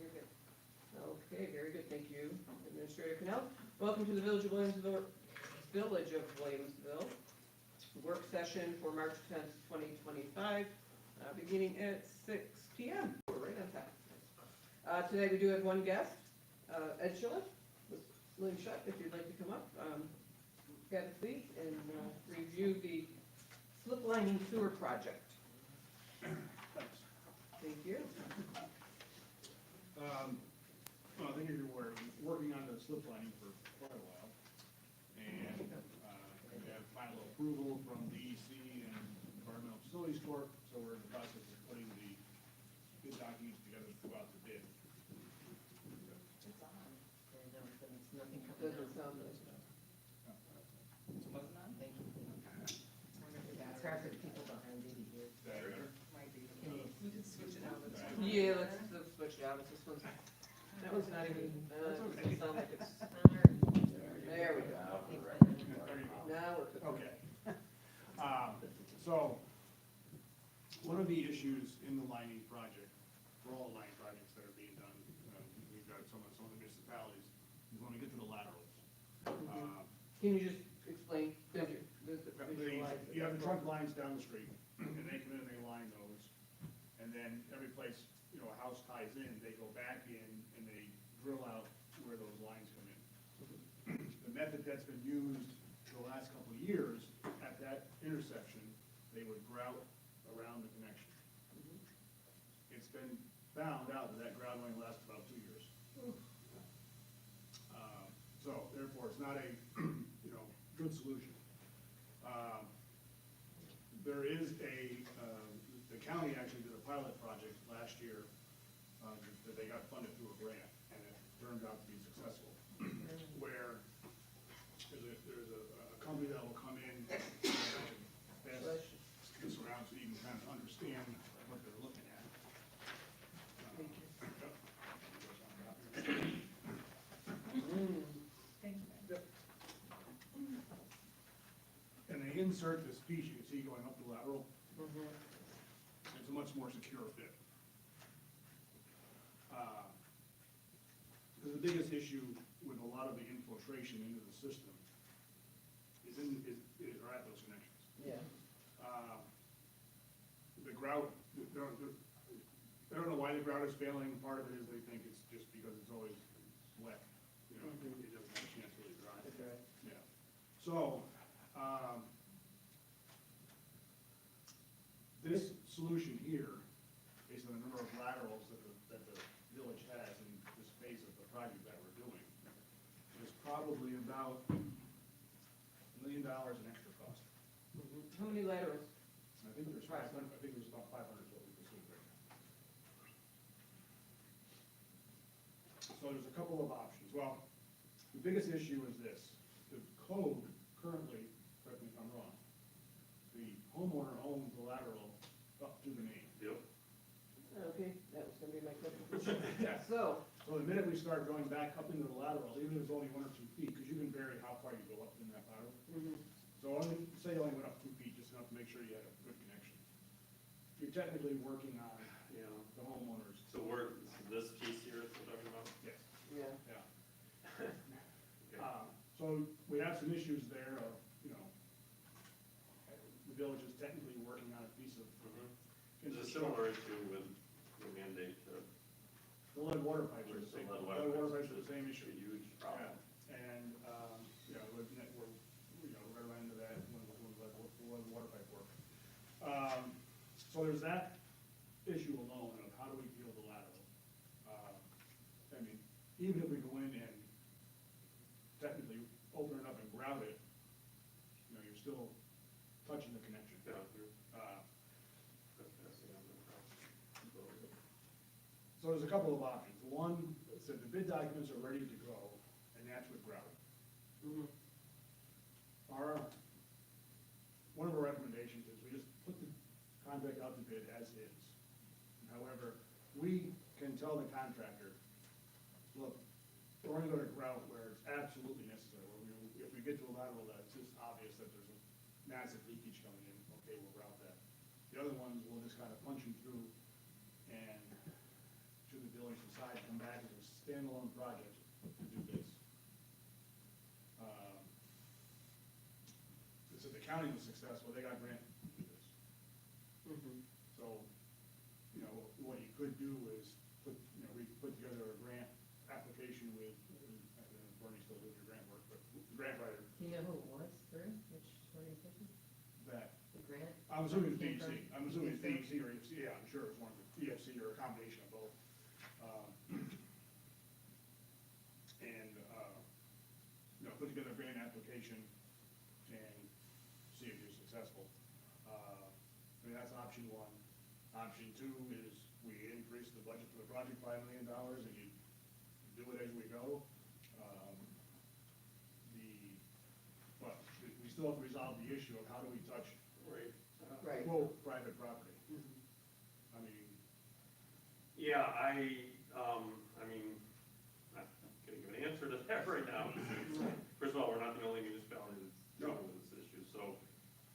you're good. Okay, very good, thank you, Administrator Canal. Welcome to the Village of Williamsville, work session for March 10th, 2025, beginning at 6 p.m. We're right on time. Today we do have one guest, Ed Schiller with Slim Shut, if you'd like to come up. Have a seat and review the slip lining sewer project. Thank you. Well, I think you're aware, we've been working on the slip lining for quite a while. And we have final approval from DEC and Environmental Facilities Corp. So we're in the process of putting the bid documents together to go out to bid. It's on. There's nothing coming doesn't sound like it. It wasn't on? Thank you. It's hard for the people behind you to hear. Might be. We can switch it out. Yeah, let's switch it out. This one's, that one's not even, doesn't sound like it's, there we go. Now we're cooking. Okay. So, one of the issues in the lining project, for all the lining projects that are being done, we've got some of the municipalities, is when we get to the laterals. Can you just explain, You have the trunk lines down the street, and they come in and they line those, and then every place, a house ties in, they go back in and they drill out where those lines come in. The method that's been used for the last couple of years, at that intersection, they would grout around the connection. It's been found out that grout only lasts about 2 years. So therefore, it's not a, good solution. There is the county actually did a pilot project last year that they got funded through a grant, and it turned out to be successful. Where there's a company that will come in, pass this around so you can kind of understand what they're looking at. And they insert this piece you can see going up the lateral. It's a much more secure fit. Because the biggest issue with a lot of the infiltration into the system are at those connections. Yeah. The grout, I don't know why the grout is failing. Part of it is they think it's just because it's always wet. It doesn't have a chance to really dry. Okay. Yeah. So, this solution here, based on the number of laterals that the village has in this phase of the project that we're doing, is probably about $1 million in extra cost. How many laterals? I think there's 500. I think there's about 500 is what we pursued right now. So there's a couple of options. Well, the biggest issue is this: the code currently, correct me if I'm wrong, the homeowner owns the lateral up to the main. Yep. Okay, that was gonna be my question. Yeah. So, So the minute we start going back up into the lateral, even if it's only 1 or 2 feet, because you can vary how far you go up in that lateral. So say you only went up 2 feet, just enough to make sure you had a good connection. You're technically working on, the homeowners. So this piece here is what we're talking about? Yes. yeah, Yeah. So we have some issues there of, the village is technically working on a piece of. There's a similar issue with the mandate to. The lead water pipes are the same. Lead Lead water pipes are the same issue. A huge problem. Yeah. And, we're right around into that when the lead water pipe work. So there's that issue alone of how do we deal with the lateral. Even if we go in and technically open it up and grout it, you're still touching the connection. Yeah. So there's a couple of options. One, said the bid documents are ready to go, and that's with grout. One of our recommendations is we just put the contract out to bid as is. However, we can tell the contractor, look, we're only going to grout where it's absolutely necessary. If we get to a lateral that's just obvious that there's a massive leakage coming in, okay, we'll grout that. The other ones, we'll just kind of punch them through, and should the village decide decide to come back as a standalone project to do this. So the county was successful, they got grant to do this. Mhm. So, you know, what you could do is put, you know, we could put together a grant application with, Bernie still doing your grant work, but the grant writer, Do you know who it was through, which organization, that, the grant? I'm assuming it's Came DEC, from? I'm assuming it's DEC? DEC or EFC, yeah, I'm sure it's one of the EFC or a combination of both. And, you know, put together a grant application and see if you're successful. I mean, that's option one. Option two is we increase the budget for the project by $1 million and you do it as we go. But we still have to resolve the issue of how do we touch Right. Right. quote private property. Mhm. I mean, Yeah, I mean, I'm not gonna give an answer to that right now. First of all, we're not the only municipality that's dealing with this issue, so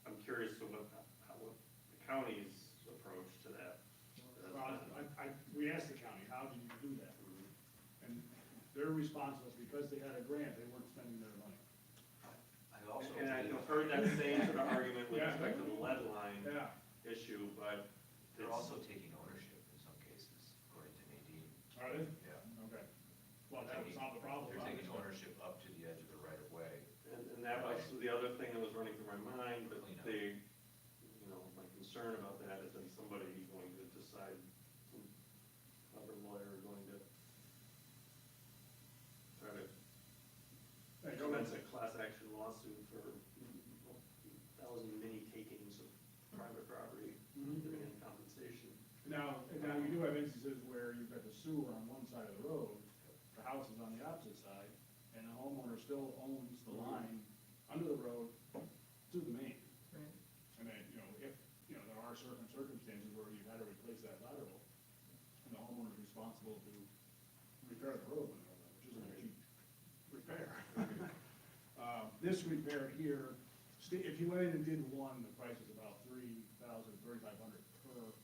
I'm curious to what the county's approach to that. well, we asked the county, how did you do that? And their response was because they had a grant, they weren't spending their money. I also. And I've heard that same sort of argument with Yeah. respect to the lead line Yeah. issue, but They're also taking ownership in some cases, according to Nadine. Are they? Yeah. Okay. Well, that would solve the problem. They're taking obviously. ownership up to the edge of the right of way. And that was the other thing that was running through my mind, but Clean up. they, you know, my concern about that is that somebody going to decide, some clever lawyer going to try to Hey, go commence ahead. a class action lawsuit for 1,000 mini takings of private property, Mhm. demand compensation. Now you do have instances where you've got the sewer on one side of the road, the house is on the opposite side, and the homeowner still owns the line under the road to the main. Right. And then, you know, if, you know, there are certain circumstances where you've had to replace that lateral, and the homeowner's responsible to repair the road, which isn't a cheap repair. This repair here, if you went in and did one, the price is about $3,500 per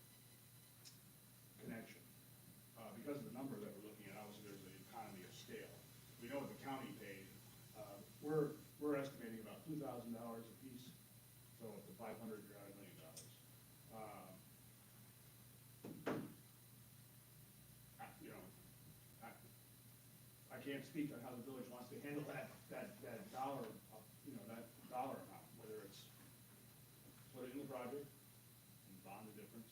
connection. Because of the number that we're looking at, obviously there's an economy of scale. We know what the county paid. We're estimating about $2,000 a piece, so up to 500, you're at $1 million. You know, I can't speak on how the village wants to handle that dollar, you know, that dollar amount, whether it's put it in the project and bond the difference.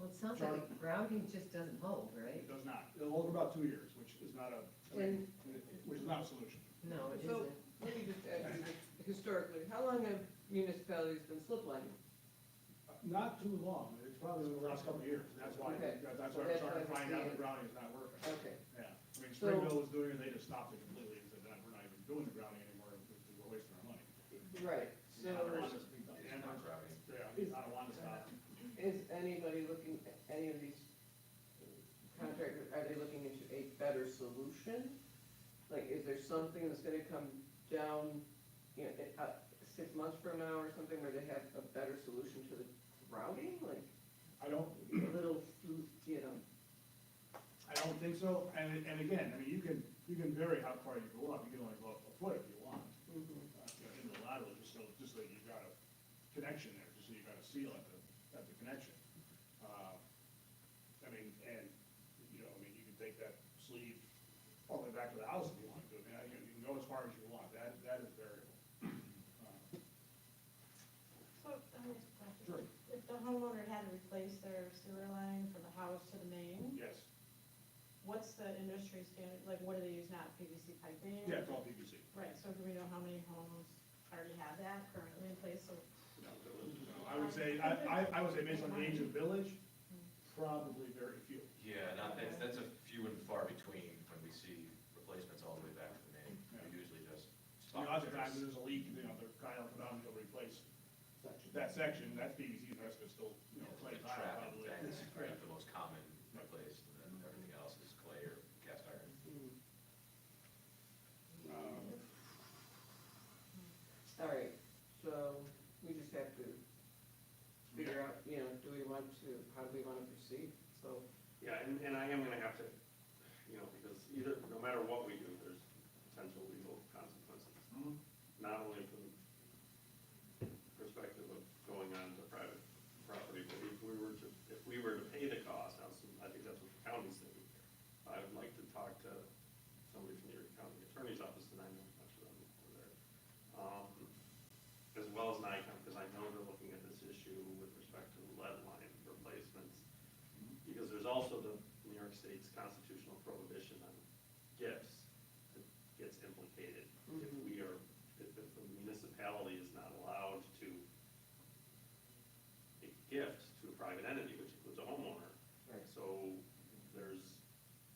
Well, it sounds like routing just doesn't hold, right? It does not. It'll hold about 2 years, which is not a solution. No, it So, isn't. let me just ask you, historically, how long have municipalities been slip lining? Not too long. It's probably in the last couple of years. That's why, Okay. that's why we're starting to find out the grouting is not working. Okay, Yeah. I mean, So- Springville was doing it, they just stopped it completely and said, we're not even doing the grouting anymore, we're wasting our money. right, so And, Not routing. yeah, I don't want to stop. is anybody looking, any of these contractors, are they looking into a better solution? Like, is there something that's gonna come down, you know, 6 months from now or something, where they have a better solution to the routing, like I don't, a little, you know? I don't think so. And again, I mean, you can vary how far you go up. You can only go up a foot if you want. Mhm. You know, into the lateral, just so that you've got a connection there, just so you've got a seal at the connection. I mean, and, you know, I mean, you can take that sleeve all the way back to the house if you want to. I mean, you can go as far as you want. That is variable. So, let me ask a question. Sure. If the homeowner had to replace their sewer line from the house to the main, Yes. what's the industry standard, like, what do they use now, PVC piping? Yeah, it's all PVC. Right, so do we know how many homes already have that currently in place, so, I would say, I would say based on the age of the village, probably very few. Yeah, that's a few and far between when we see replacements all the way back to the main. We usually just You know, stop lots of times there's a leak, you know, the guy will come out and he'll replace that section, that's PVC, the rest of it's still, you know, clay tile trap and probably. things, Right. right, the most common replace, and then everything else is clay or cast iron. All right, so we just have to figure out, you know, do we want to, how do we want to proceed? So, Yeah, and and I am gonna have to, because either, no matter what we do, there's potential legal consequences. Mhm. Not only from the perspective of going on to private property, but if we were to pay the cost, I think that's what the county's thinking. I would like to talk to somebody from the Erie County Attorney's Office, and I know much of them over there. As well as NICOM, because I know they're looking at this issue with respect to lead line replacements. Because there's also the New York State's constitutional prohibition on gifts that gets implicated. If the municipality is not allowed to a gift to a private entity, which includes a homeowner. Right. So there's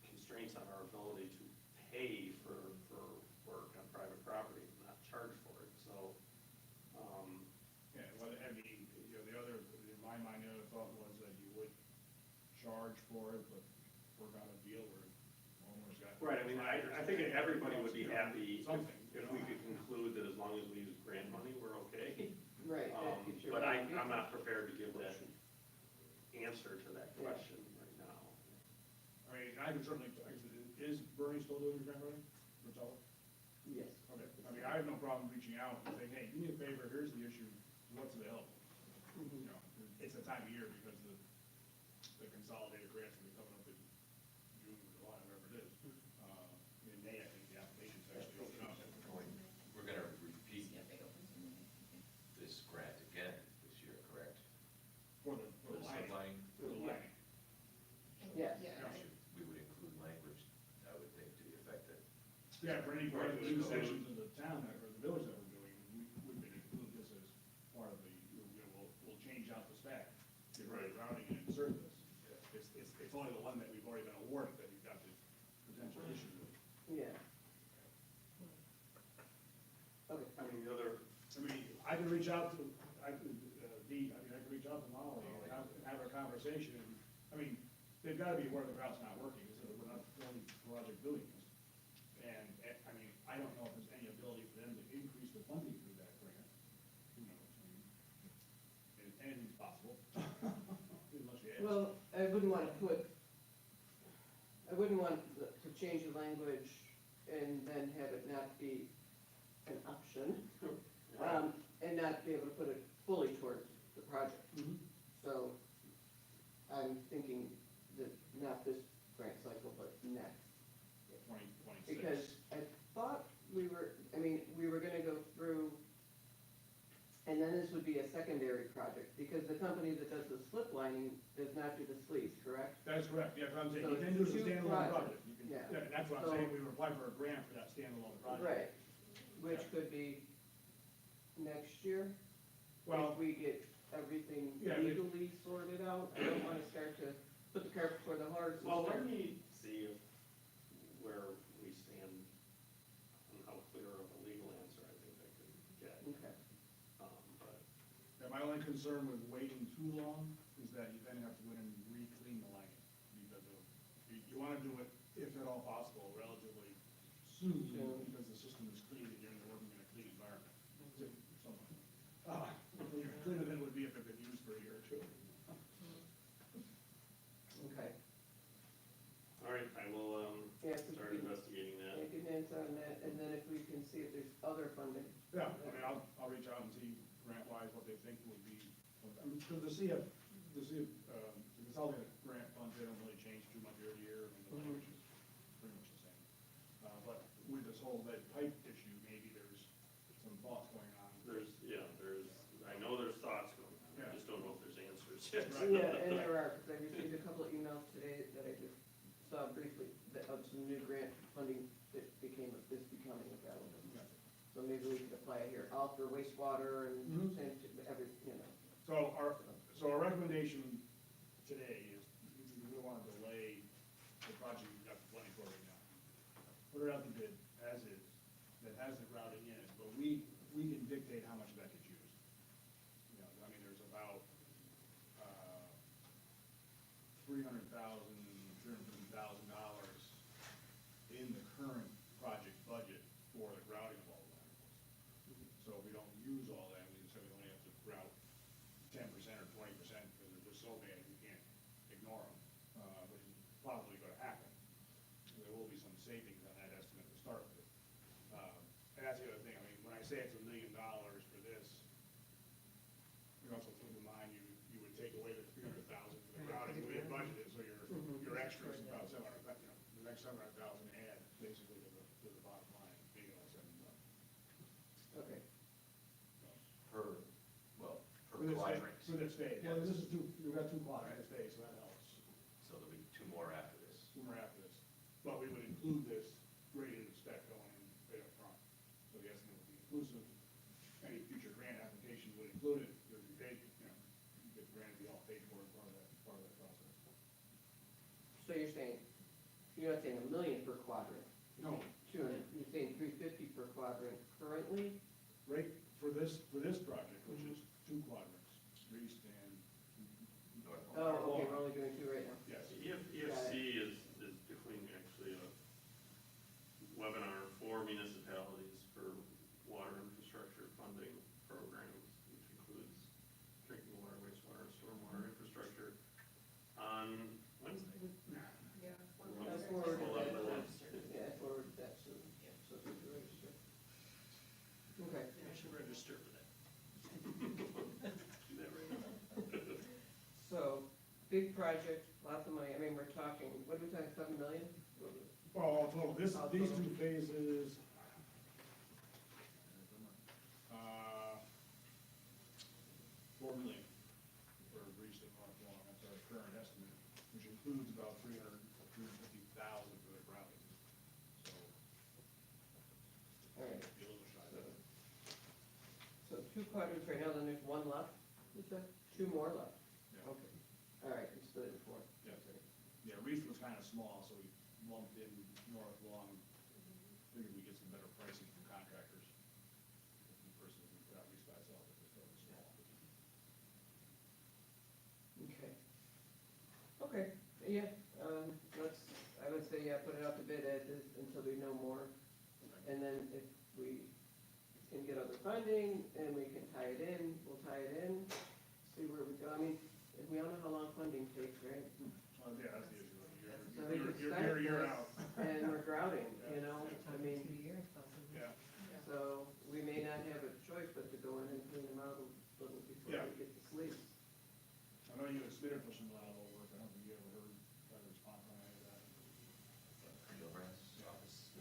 constraints on our ability to pay for work on private property, and not charge for it, so, Yeah, well, I mean, the other, in my mind, the other thought was that you would charge for it, but work out a deal where homeowners got. right, I mean, I think everybody would be happy Something. if we could conclude that as long as we use grant money, we're okay. Right. that keeps your But revenue. I'm not prepared to give that answer to that question right now. I mean, I can certainly, is Bernie still doing his grant writing? Rotella? Yes. Okay, I mean, I have no problem reaching out and saying, hey, do me a favor, here's the issue, what's available? You know, it's the time of year because the consolidated grants will be coming up in June, July, whatever it is. In May, I think the applications actually open up. We're gonna repeat Yeah, they open to me. this grant again this year, correct? For the For the lighting. lighting, For the lighting. Yes. Yeah, Yeah. we would include language, I would think, to the effect that. Yeah, for any part of the Right. new sections of the town or the village that we're doing, we would include this as part of the, we'll change out the spec, get rid of routing and insert this. It's only the one that we've already been awarded that we've got the potential issue with. Yeah. Okay. I mean, the other, I mean, I can reach out to, I can reach out to Molly and have a conversation. I mean, they've gotta be aware the route's not working, because we're not the only project doing this. And, I mean, I don't know if there's any ability for them to increase the funding through that grant. Who knows? I mean, anything's possible. Unless you ask. Well, I wouldn't want to change the language and then have it not be an option, and not be able to put it fully towards the project. Mhm. So I'm thinking that not this grant cycle, but next. 2026. Because I thought we were gonna go through, and then this would be a secondary project, because the company that does the slip lining does not do the sleeves, correct? That is correct, yeah, but I'm saying, So you can do it's a two standalone projects. project. You can, Yeah. yeah, that's what I'm So- saying, we would apply for a grant for that standalone project. Right, which could be next year, Well, if we get everything Yeah, legally sorted out. I don't wanna start to put the cart before the horse. and well, let start- me see where we stand on how clear of a legal answer I think I could get. Okay. But yeah, my only concern with waiting too long is that you then have to go in and re-clean the lining. Because of, you wanna do it, if at all possible, relatively soon, Soon. because the system is clean and you're working in a clean environment. Cleaner than it would be if it had been used for a year or two. Okay. all right, I will Yeah, so start we- investigating that. Make an answer on that, and then if we can see if there's other funding. Yeah, I mean, I'll reach out and see grant-wise what they think would be, I mean, because the consolidated grant funds, they don't really change too much year to year, I mean, the language is pretty much the same. But with this whole lead pipe issue, maybe there's some thoughts going on. I know there's thoughts going on, I Yeah. just don't know if there's answers yet. Right. Yeah, and there are, because I received a couple of emails today that I just saw briefly, of some new grant funding that is becoming available. Yeah. So maybe we could apply it here, all for wastewater and, Mhm. and every, So our recommendation today is, we want to delay the project we've got the money for right now. Put it out to bid as is, that has the routing in it, but we can dictate how much of that gets used. You know, I mean, there's about, $350,000 in the current project budget for the grouting of all the laterals. So if we don't use all that, we only have to grout 10% or 20%, because they're just so bad, you can't ignore them. Which is about savings on that estimate to start with. And that's the other thing, I mean, when I say it's $1 million for this, you also keep in mind, you would take away the 300,000 for the Right, grouting, for the we had grouting. budgeted, so your extra is about 700, the next 700,000 add basically to the bottom line, being all said and done. Okay, Per, well, per For this phase- quadrant. For this phase, well, this is two, you've got 2 quadrants this phase, so that helps. So there'll be 2 more after this. We're after this, but we would include this graded spec going in right up front. So the estimate would be inclusive, any future grant application would include it, it would be paid, you get the grant, be all paid for as part of that process. so you're saying, you're not saying $1 million per quadrant? No. You're saying 350 per quadrant currently? Right, for this project, which is 2 quadrants, east and North. Oh, okay, we're only doing 2 right now. yes. EFC is doing actually a webinar for municipalities for water infrastructure funding programs, which includes drinking water, wastewater, stormwater infrastructure, on Wednesday. Yeah. I forwarded We'll that, have the list. yeah, I forwarded that, so we can register. Okay, I should register for that. Do that right now. so, big project, lots of money, I mean, we're talking, what are we talking, 7 million? Well, total, these 2 phases, 4 million for Reese and North Lawn, that's our current estimate, which includes about 350,000 for the grouting. So, All right, be a little shy of that. so 2 quadrants right now, then there's 1 left, you said? 2 more left? Yeah. Okay, all right, we split it in 4. Yeah, yeah, Reese was kind of small, so we lumped in North Lawn, figured we'd get some better pricing from contractors. Versus we put out Reese by itself, if it's fairly small. Okay. Okay, yeah, I would say, yeah, put it out to bid as is until we know more. And then if we can get other funding and we can tie it in, we'll tie it in, see where we go. I mean, we all know how long funding takes, right? Yeah, that's the issue. So we could You're start year this out. and we're grouting, you know, I mean, 2 years possibly. Yeah, so we may not have a choice but to go in and clean them out a little before Yeah. we get the sleeves. I know you had submitted for some lateral work, I don't think you ever heard a response on any of that. Gilbrand's office.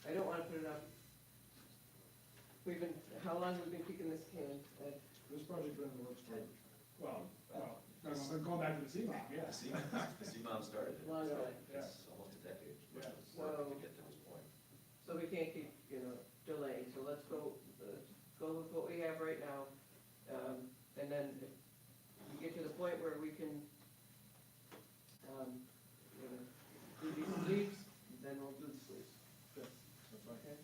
I don't wanna put it up. How long have we been kicking this can? This project been in the works for, I'm going back to the CMAQ, yeah. The CMOM started it. Long time. It's almost a decade, which Yeah. was work to get to this point. So we can't keep, delaying, so let's go with what we have right now. And then if we get to the point where we can, do these sleeves, then we'll do the sleeves. That's fine. Okay?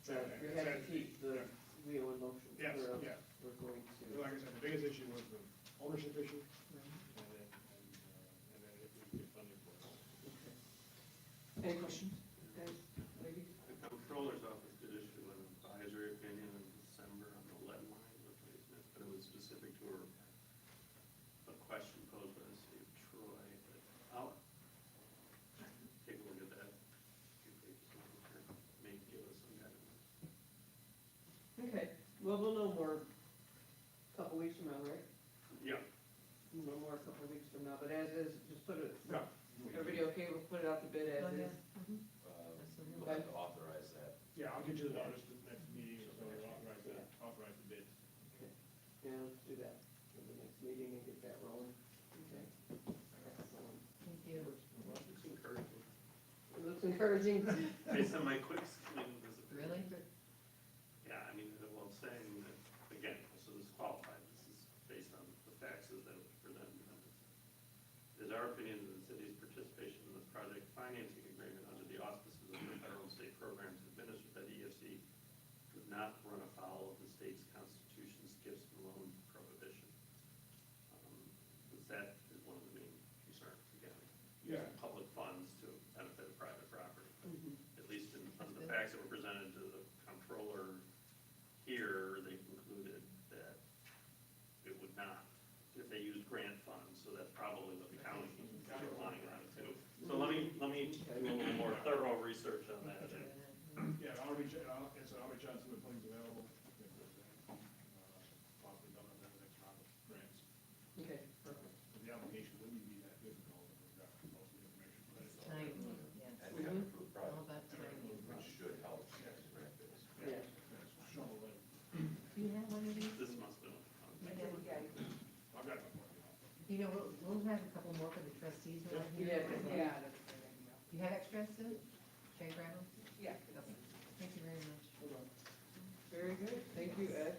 Yeah. We have to keep the wheel in motion. Yes, Or else yeah. We're going So to. like I said, the biggest issue was the ownership issue, and then if we can get funding for it. Any questions, guys, ladies? The comptroller's office did issue an advisory opinion in December on the lead line replacement, but it was specific to a question posed by the city of Troy, but I'll take a look at that. Few pages on it here. May give us some guidance. Okay, well, we'll know more a couple weeks from now, right? Yeah, We'll know more a couple weeks from now, but as is, just put it, Yeah. everybody okay, we'll put it out to bid as Go is. ahead. We'll have to authorize that. Yeah, I'll get you the notice to the next meeting, so we'll authorize the bids. Yeah, let's do that for the next meeting and get that rolling. Okay. Excellent. Thank you. it's encouraging. It looks encouraging. Based on my quick skim visit. Really? Yeah, I mean, well, saying that, again, so this is qualified, this is based on the facts that were presented. It is our opinion that the city's participation in this project financing agreement under the auspices of the federal and state programs administered by the EFC would not run afoul of the state's constitution's gifts and loan prohibition. Because that is one of the main concerns, again, Yeah. using public funds to benefit private property. Mhm. At least in, on the facts that were presented to the comptroller here, they concluded that it would not, if they used grant funds, so that's probably what the county is relying on too. So let me difficult, and we've got most of the information. but it's all- Timing, yes. And we have an approved All project, about timing. which should help next grant phase. Yeah. It's shovel ready. Do you have one of these? This must have. I've got one. You know, we'll have a couple more for the trustees around here. Yeah, Yeah, that's a good idea. You have extras too? Should I grab them? Yeah. Thank you very much. Very good, thank you, Ed.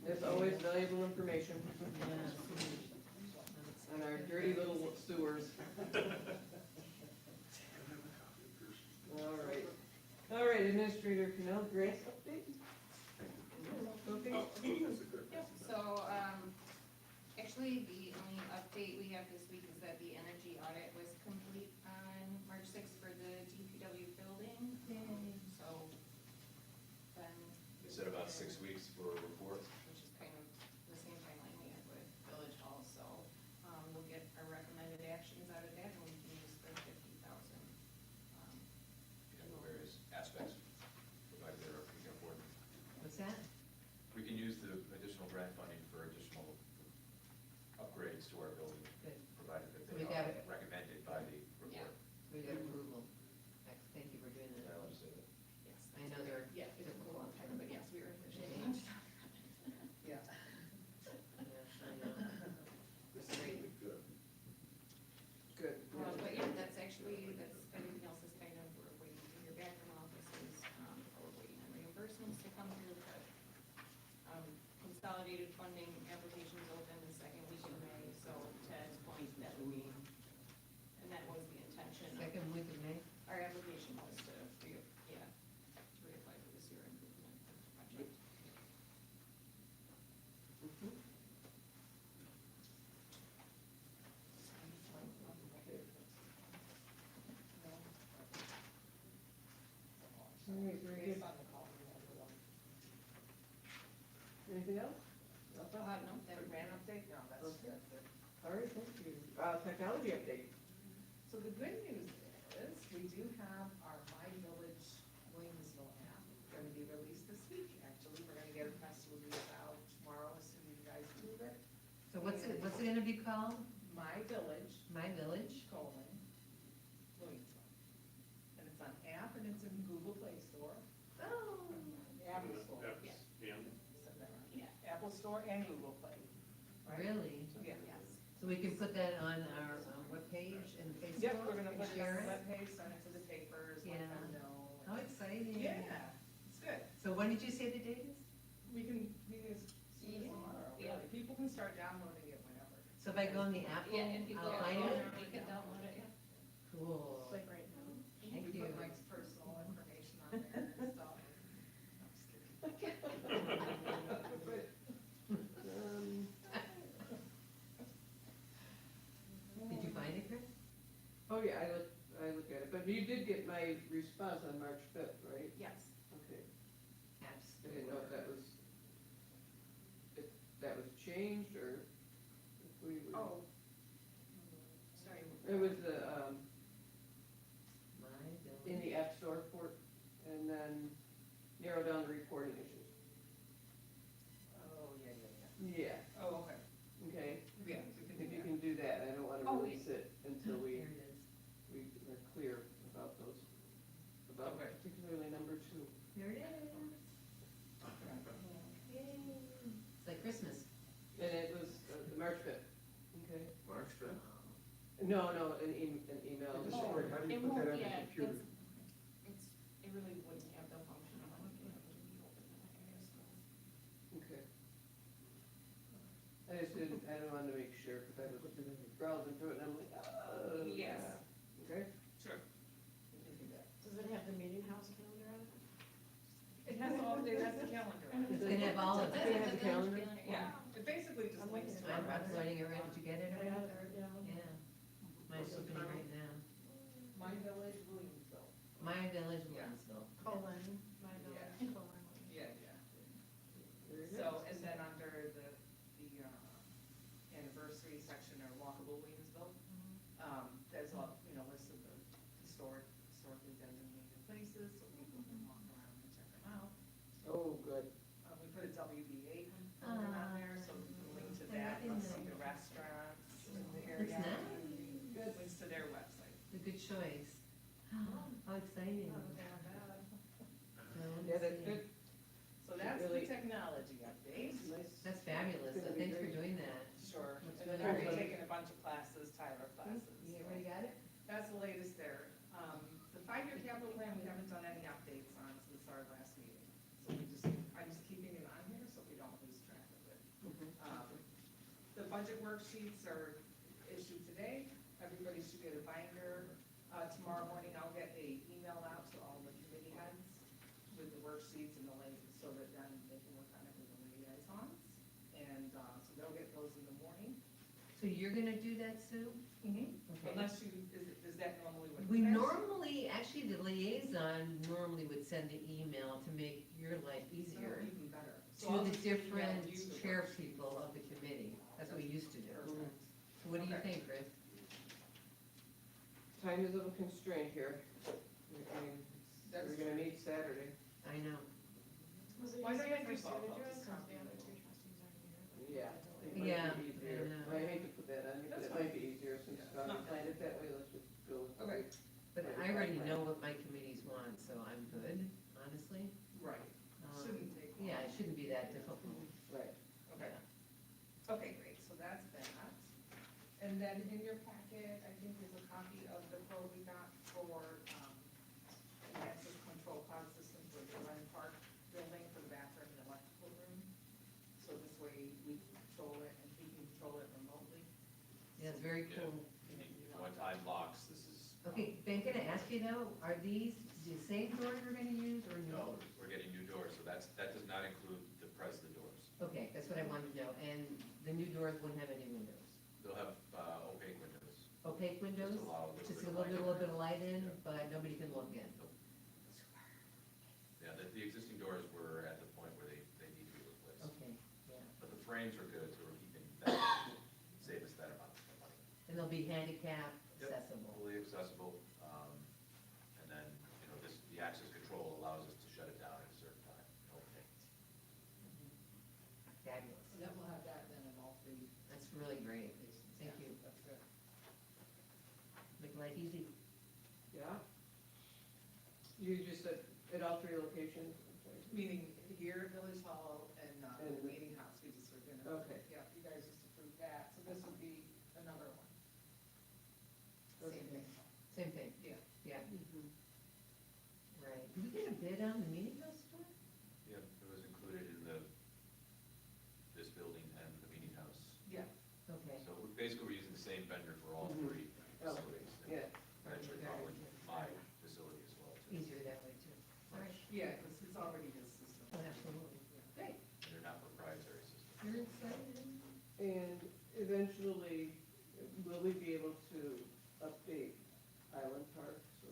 As always, valuable information on our dirty little sewers. All right, Administrator Canal, grants update? Okay. Yep, so, actually, the only update we have this week is that the energy audit was complete on March sixth for the DPW building. So, then, They said about 6 weeks for a report. which is kind of the same timeline we had with Village Hall, so, we'll get our recommended actions out of that, and we can use the 50,000. And the various aspects, provided there are, we can afford. What's that? We can use the additional grant funding for additional upgrades to our building, Good. provided that So they we got are it. recommended by the Yeah. report. We got approval. Thank you for doing Am I that. allowed to say that? Yes. I know they're. Yeah, it took a long time, but yes, we were efficient. Yeah. Yes, I know. Good. But yeah, that's actually, that's, everything else is kind of, we're waiting to hear back from offices, we're waiting on reimbursements to come through, but, consolidated funding applications open the second week in May, so to Ed's point, that would be, and that was the intention. Second week of May? Our application was to, to reapply for the sewer improvement project. All right, very good. Based on the call we had with them. Anything else? No, that would Grant update? No, that's Okay. good. All right, thank you. Technology update. So the good news is, we do have our My Village Williamsville app going to be released this week, actually. We're going to get a press release out tomorrow as soon as you guys move it. So what's it gonna be called? My Village, My Village? Williamsville. And it's on app and it's in Google Play Store. Oh. Apple Store. That's, Yeah. and Said that right. Yeah. Apple Store and Google Play. Right? Really? Yeah. Yes. So we can put that on our webpage and Facebook? Yep, we're gonna put it on share the webpage, send it to the papers, let Yeah. them know. How exciting. Yeah, it's good. So when did you say the date is? We can see Yeah. tomorrow, Yeah. really. People can start downloading it whenever. So if I go on the Apple, Yeah, and people I'll are, find it? you can download it, yeah. Cool. It's like right now. Thank We you. put Mike's personal information on there and stuff. I'm just kidding. Did you find it, Chris? Oh, yeah, I looked at it, but you did get my response on March fifth, right? Yes. Okay, Apps. I didn't know if that was changed, or if we were. Oh. Sorry. It was the, My in Village. the App Store port, and then narrow down the reporting issues. Oh, yeah. Yeah, Oh, okay. okay, Yeah, we if can you do can do that, I don't wanna Oh, release it until There we it is. are clear about those, about Okay. particularly number 2. There it is. Yay. It's like Christmas. And it was the March 5th, okay? March 5th. No, an email. Just sorry, how do you It put won't- that on the yeah, computer? it really wouldn't have the function of it. Okay. I just didn't, I don't wanted to make sure, because I was browsing through it, and I'm like, oh, Yes. yeah. Okay? Sure. We can do that. Does it have the meeting house calendar on it? It has the calendar on It's it. gonna have all of Does it have it. the calendar? Yeah, it basically just links to our I'm website. writing it right. Did you get it I got already? it, yeah. Yeah. Mine's opening right now. My Village Williamsville. My Village, Yeah. Williamsville. Colon, my village, Yeah. colon. Yeah. Very good. So, and then under the anniversary section or walkable Williamsville, there's a, list of the historically designated places, so people can walk around and check them out. Oh, good. We put a WBA component on there, so you can link to that, and see the restaurants. That's Yeah. nice. Links to their website. A good choice. How exciting. Oh, they're not bad. Yeah, that's good. So that's the Really- technology update. Nice. That's fabulous, so Gonna be thanks for great. doing that. Sure. That's And then really I've been great. taking a bunch of classes, Tyler classes. You already got it? That's the latest there. The 5-year capital plan, we haven't done any updates on since our last meeting. So I'm just keeping it on here so we don't lose track of it. The budget worksheets are issued today. Everybody should get a binder. Tomorrow morning, I'll get a email out to all the committee heads with the worksheets and the link so that then they can work on it with the liaisons. And, so they'll get those in the morning. So you're gonna do that, Sue? Okay. Unless you, is that normally what? We you guys- normally, actually, the liaison normally would send the email to make your life easier Oh, even better. So to I'll the just email different you the chair worksheets. people of the committee. That's what we used to do. Perfect. So what do you Okay. think, Chris? Time is a little constrained here. I mean, That's we're gonna meet Saturday. I know. Was it Why don't easier I for do Sue to both? do I'll it just since copy the other it. two trustees aren't here? Yeah. It might Yeah, be easier. I know. I hate to put that on you, but That's it might be easier since Yeah, it's Scott not planned it that way, let's just go. with Okay. it. But I already know what my committees want, so I'm good, honestly. Right, shouldn't take long. Yeah, it shouldn't be that difficult. Right. Okay, okay, great, so that's that. And then in your packet, I think there's a copy of the quote we got for, the access control pod system for the Glen Park building for the bathroom and electrical room. So this way we can control it and he can control it remotely. Yeah, it's very Yeah. cool. One-time locks, this is, Okay, Ben, can I ask you though, are these the same doors we're gonna use or no, no? we're getting new doors, so that does not include the President doors. Okay, that's what I wanted to know, and the new doors wouldn't have any windows? They'll have opaque windows. Opaque windows? Just allow a Just a little little bit bit of of light in, Yeah. but nobody can look in? Yeah, the existing doors were at the point where they need to be replaced. Okay, yeah, But the frames are good, so we're keeping that, save us that amount of money. and they'll be handicap Yep. accessible? Fully accessible, and then, the access control allows us to shut it down at a certain time. Okay. Fabulous, So then we'll have that then in all three. that's really great, thank you, That's good. make life easy. Yeah. You just said at all three locations? I'm sorry. Meeting here at Village Hall and, And the the- meeting house, we just were gonna. Okay. Yeah, you guys just approved that, so this would be another one. Same thing. Same thing? Yeah. Yeah, right. Did we get a bid on the meeting house store? Yep, it was included in this building and the meeting house. Yeah. Okay. So basically, we're using the same vendor for all Mhm. three Oh, facilities. and Yeah, Eventually, probably my facility as well, too. Easier that way too. All right. Yeah, because it's already his system. Oh, absolutely. Great. And they're not proprietary systems. You're excited? and eventually, will we be able to update Island Park so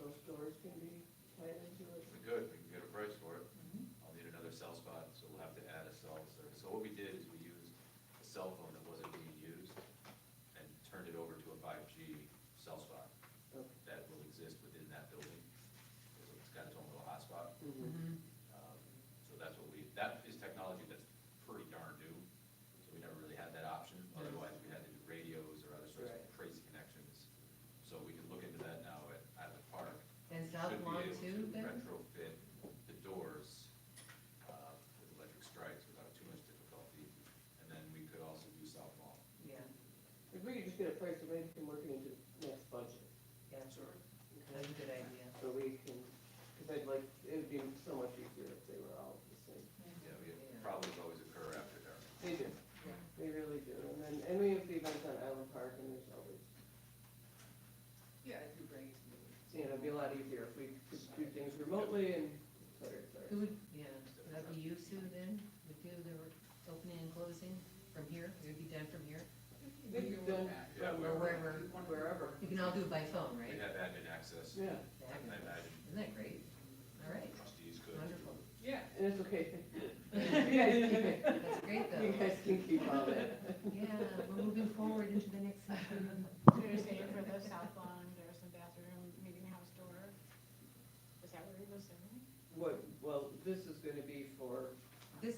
those doors can be tied into it? We could, we can get a price for it. Mhm. I'll need another cell spot, so we'll have to add a cell service. So what we did is we used a cell phone that wasn't being used and turned it over to a 5G cell spot Okay. that will exist within that building. So it's got its own little hotspot. Mhm. Mm-hmm. So that is technology that's pretty darn new, so we never really had that option. Otherwise, we had to do radios or other sorts of Right. crazy connections. So we can look into that now at Island Park. And South Should be Lawn able too, to Ben? retrofit the doors with electric strikes without too much difficulty. And then we could also do South Lawn. Yeah, If we could just get a price, so maybe we can work it into next budget. yeah, Sure. that's a good idea. So we can, because I'd like, it would be so much easier if they were all the same. Yeah, we have Yeah. problems always occur after dark. They do, Yeah. they really do. And we have the events on Island Park and there's always, Yeah, if you bring it to me. it'd be a lot easier if we could do things remotely and et cetera, et Who cetera. would, yeah, would that be you, Sue, then? Would do the opening and closing from here? It would be done from here? They've done Yeah, from Or wherever, wherever. you can all do it by phone, We right? have admin access. Yeah, I imagine Isn't that great? All right, trustees could. wonderful. Yeah. and it's okay. You guys keep it. That's great, You though. guys can keep all that. Yeah, we're moving forward into the next section. You're saying for the south lawn, there's some bathroom, meeting house door? Is that what it was saying? What, well, this is gonna be for This,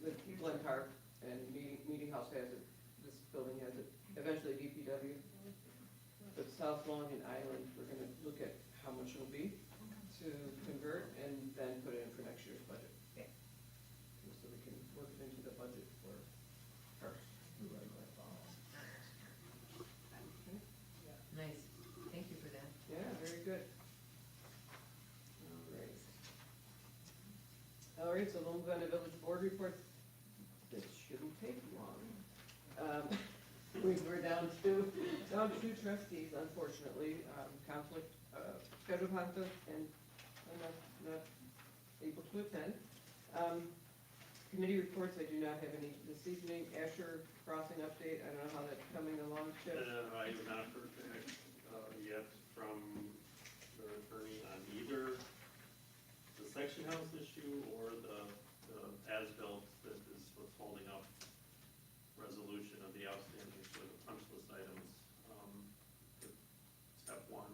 the Glen Park and Meeting House has it, this building has it. Eventually South Long and Island, we're gonna look at how much it'll be to convert and then put it in for next year's budget. Okay. So we can work it into the budget for first. Nice, thank you for that. Yeah, very good. All right, so we'll move on to village board reports. This shouldn't take long. We're down to two trustees, unfortunately, conflict, schedule conflict, and I'm not able to attend. Committee reports, I do not have any this evening. Asher Crossing update, I don't know how that's coming along, Chip. I have not heard back, yet from the attorney on either the section house issue or the as-built that is what's holding up resolution of the outstanding sort of punch list items. Step one,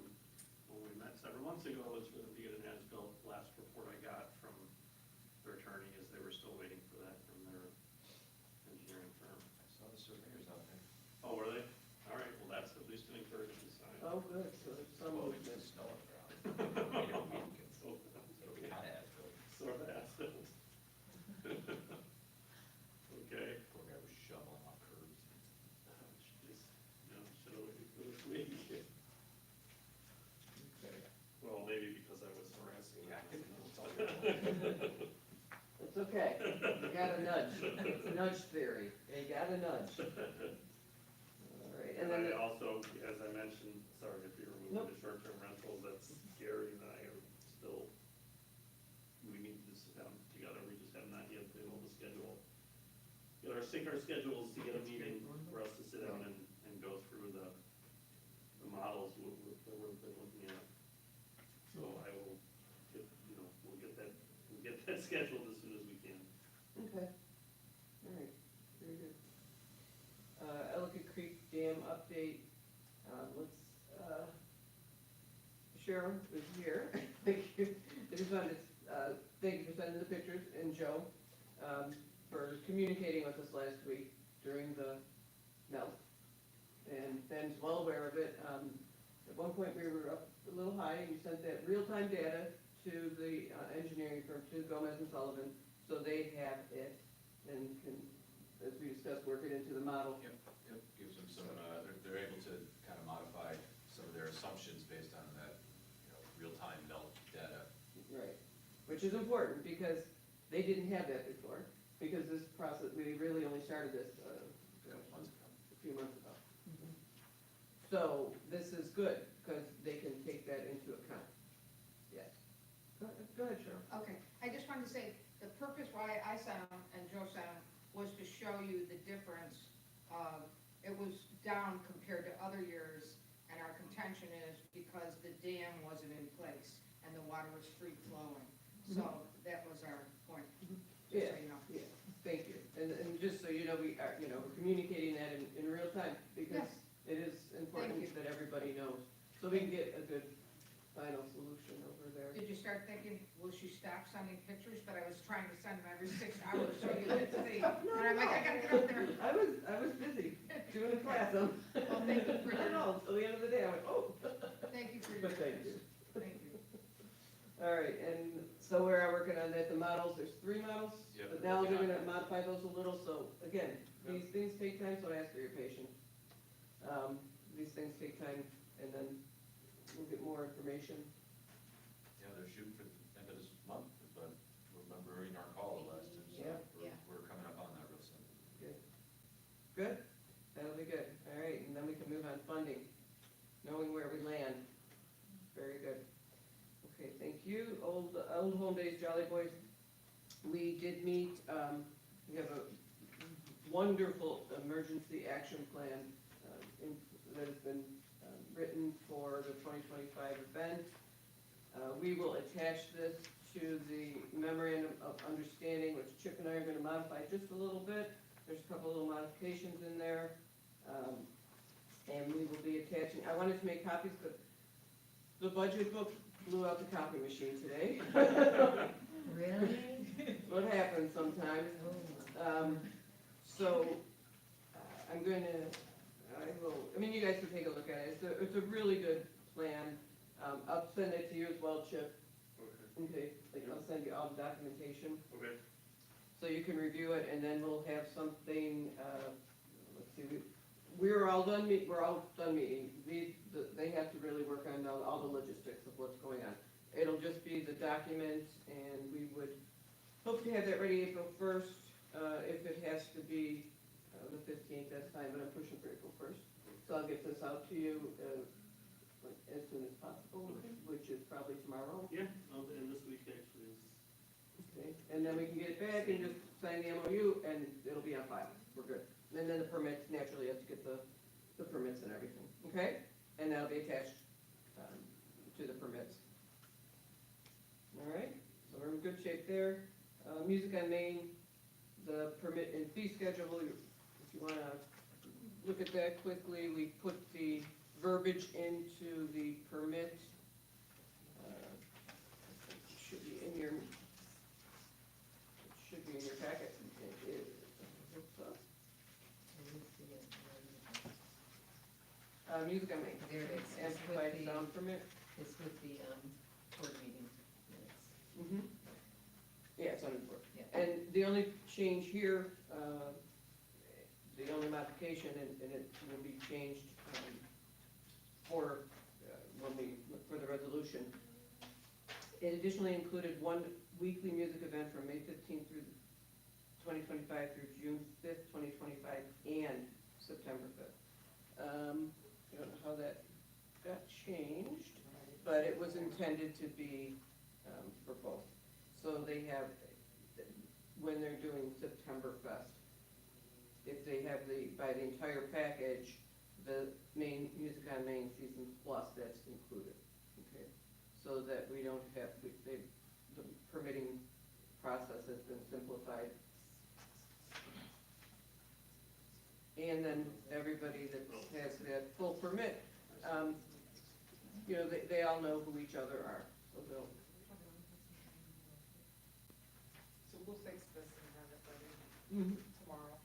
when we met several months ago, was for them to get an as-built. Last report I got from their attorney is they were still waiting for that from their engineering firm. I saw the surveyors out there. Oh, were they? All right, well, that's at least an encouraging sign. Oh, good, so there's some Well, it's movement. just snow on the ground. You know, So, it'll be kind of as-built. sort of accident. Okay. Poor guy was shoveling off curbs. Just, should have waited for this week. Okay. Well, maybe because I was harassing. Yeah, it's all good. It's okay, you got a nudge, it's a nudge theory, you got a nudge. All right, and And then, I also, as I mentioned, sorry if you're moving Nope. to short-term rentals, that's Gary and I are still, we need to sit down together, we just have not yet been able to schedule, sync our schedules to get a meeting for us to sit down and go through the models that we've been looking at. So I will get, we'll get that scheduled as soon as we can. okay, all right, very good. Ellicott Creek Dam update, Cheryl is here, thank you. I just wanted to, thank you for sending the pictures, and Joe, for communicating with us last week during the melt. And Ben's well aware of it. At one point, we were up a little high, and you sent that real-time data to the engineering firm, to Gomez and Sullivan, so they have it and can, as we discussed, work it into the model. Yep, gives them some, they're able to kind of modify some of their assumptions based on that, real-time melt data. Right, which is important, because they didn't have that before, because this process, we really only started this A couple months ago. a few months ago. So this is good, because they can take that into account. Yes. Go ahead, Cheryl. Okay, I just wanted to say, the purpose why I sent them and Joe sent them was to show you the difference. It was down compared to other years, and our contention is because the dam wasn't in place and the water was free flowing. So that was our point, just so you know. Yeah, thank you. And just so you know, we are, we're communicating that in real time, because it is important Thank you. that everybody knows, so we can get a good final solution over there. Did you start thinking, will she stop sending pictures? But I was trying to send them every 6 hours so you could see. And I'm like, I gotta get up there. I was busy doing a class, Well, thank you for I don't know, till the end of the day, I went, oh. Thank you for your. But thank you. Thank you. All right, and so we are working on that, the models, there's 3 models. Yep. But now we're gonna modify those a little, so again, these things take time, so I ask for your patience. These things take time, and then we'll get more information. Yeah, they're shooting for the end of this month, but remember in our call the last two, so Yeah. we're coming up on that real soon. Good, that'll be good, all right, and then we can move on funding, knowing where we land. Very good. Okay, thank you. Old Home Days, Jolly Boys, we did meet, we have a wonderful emergency action plan that has been written for the 2025 event. We will attach this to the memorandum of understanding, which Chip and I are gonna modify just a little bit. There's a couple little modifications in there. And we will be attaching, I wanted to make copies, but the budget book blew out the copy machine today. Really? What happens sometimes. Oh. So, I'm gonna, you guys can take a look at it. It's it's a really good plan. I'll send it to you as well, Chip. Okay, Okay, like, I'll send you all the documentation, okay, so you can review it, and then we'll have something, let's see, we're all done meeting. They have to really work on all the logistics of what's going on. It'll just be the document, and we would hope to have that ready April first. If it has to be, the 15th, that's fine, but I'm pushing for April first. So I'll get this out to you, like, as soon as possible, Okay. which is probably tomorrow. yeah, and this week actually is, Okay, and then we can get it back and just sign the MOU, and it'll be on file, we're good. And then the permits, naturally, you have to get the permits and everything, okay? And that'll be attached, to the permits. All right, so we're in good shape there. Music on Main, the permit and fee schedule, if you wanna look at that quickly, we put the verbiage into the permit. It should be in your, packet. It is. Music on Main. There it is. It's with Amplified the- sound permit. It's with the, board meeting minutes. Mm-hmm. Yeah, it's on the board. Yeah. And the only change here, the only modification, and it will be changed, for, for the resolution. It additionally included one weekly music event from May 15th through 2025 through June 5th, 2025, and September 5th. I don't know how that got changed, but it was intended to be, for both. So they have, when they're doing September Fest, if they have by the entire package, the main, Music on Main Season Plus, that's included, okay? So that we don't have, the permitting process has been simplified. And then everybody that has that full permit, you know, they all know who each other are, so they'll, So we'll fix this and have it ready tomorrow.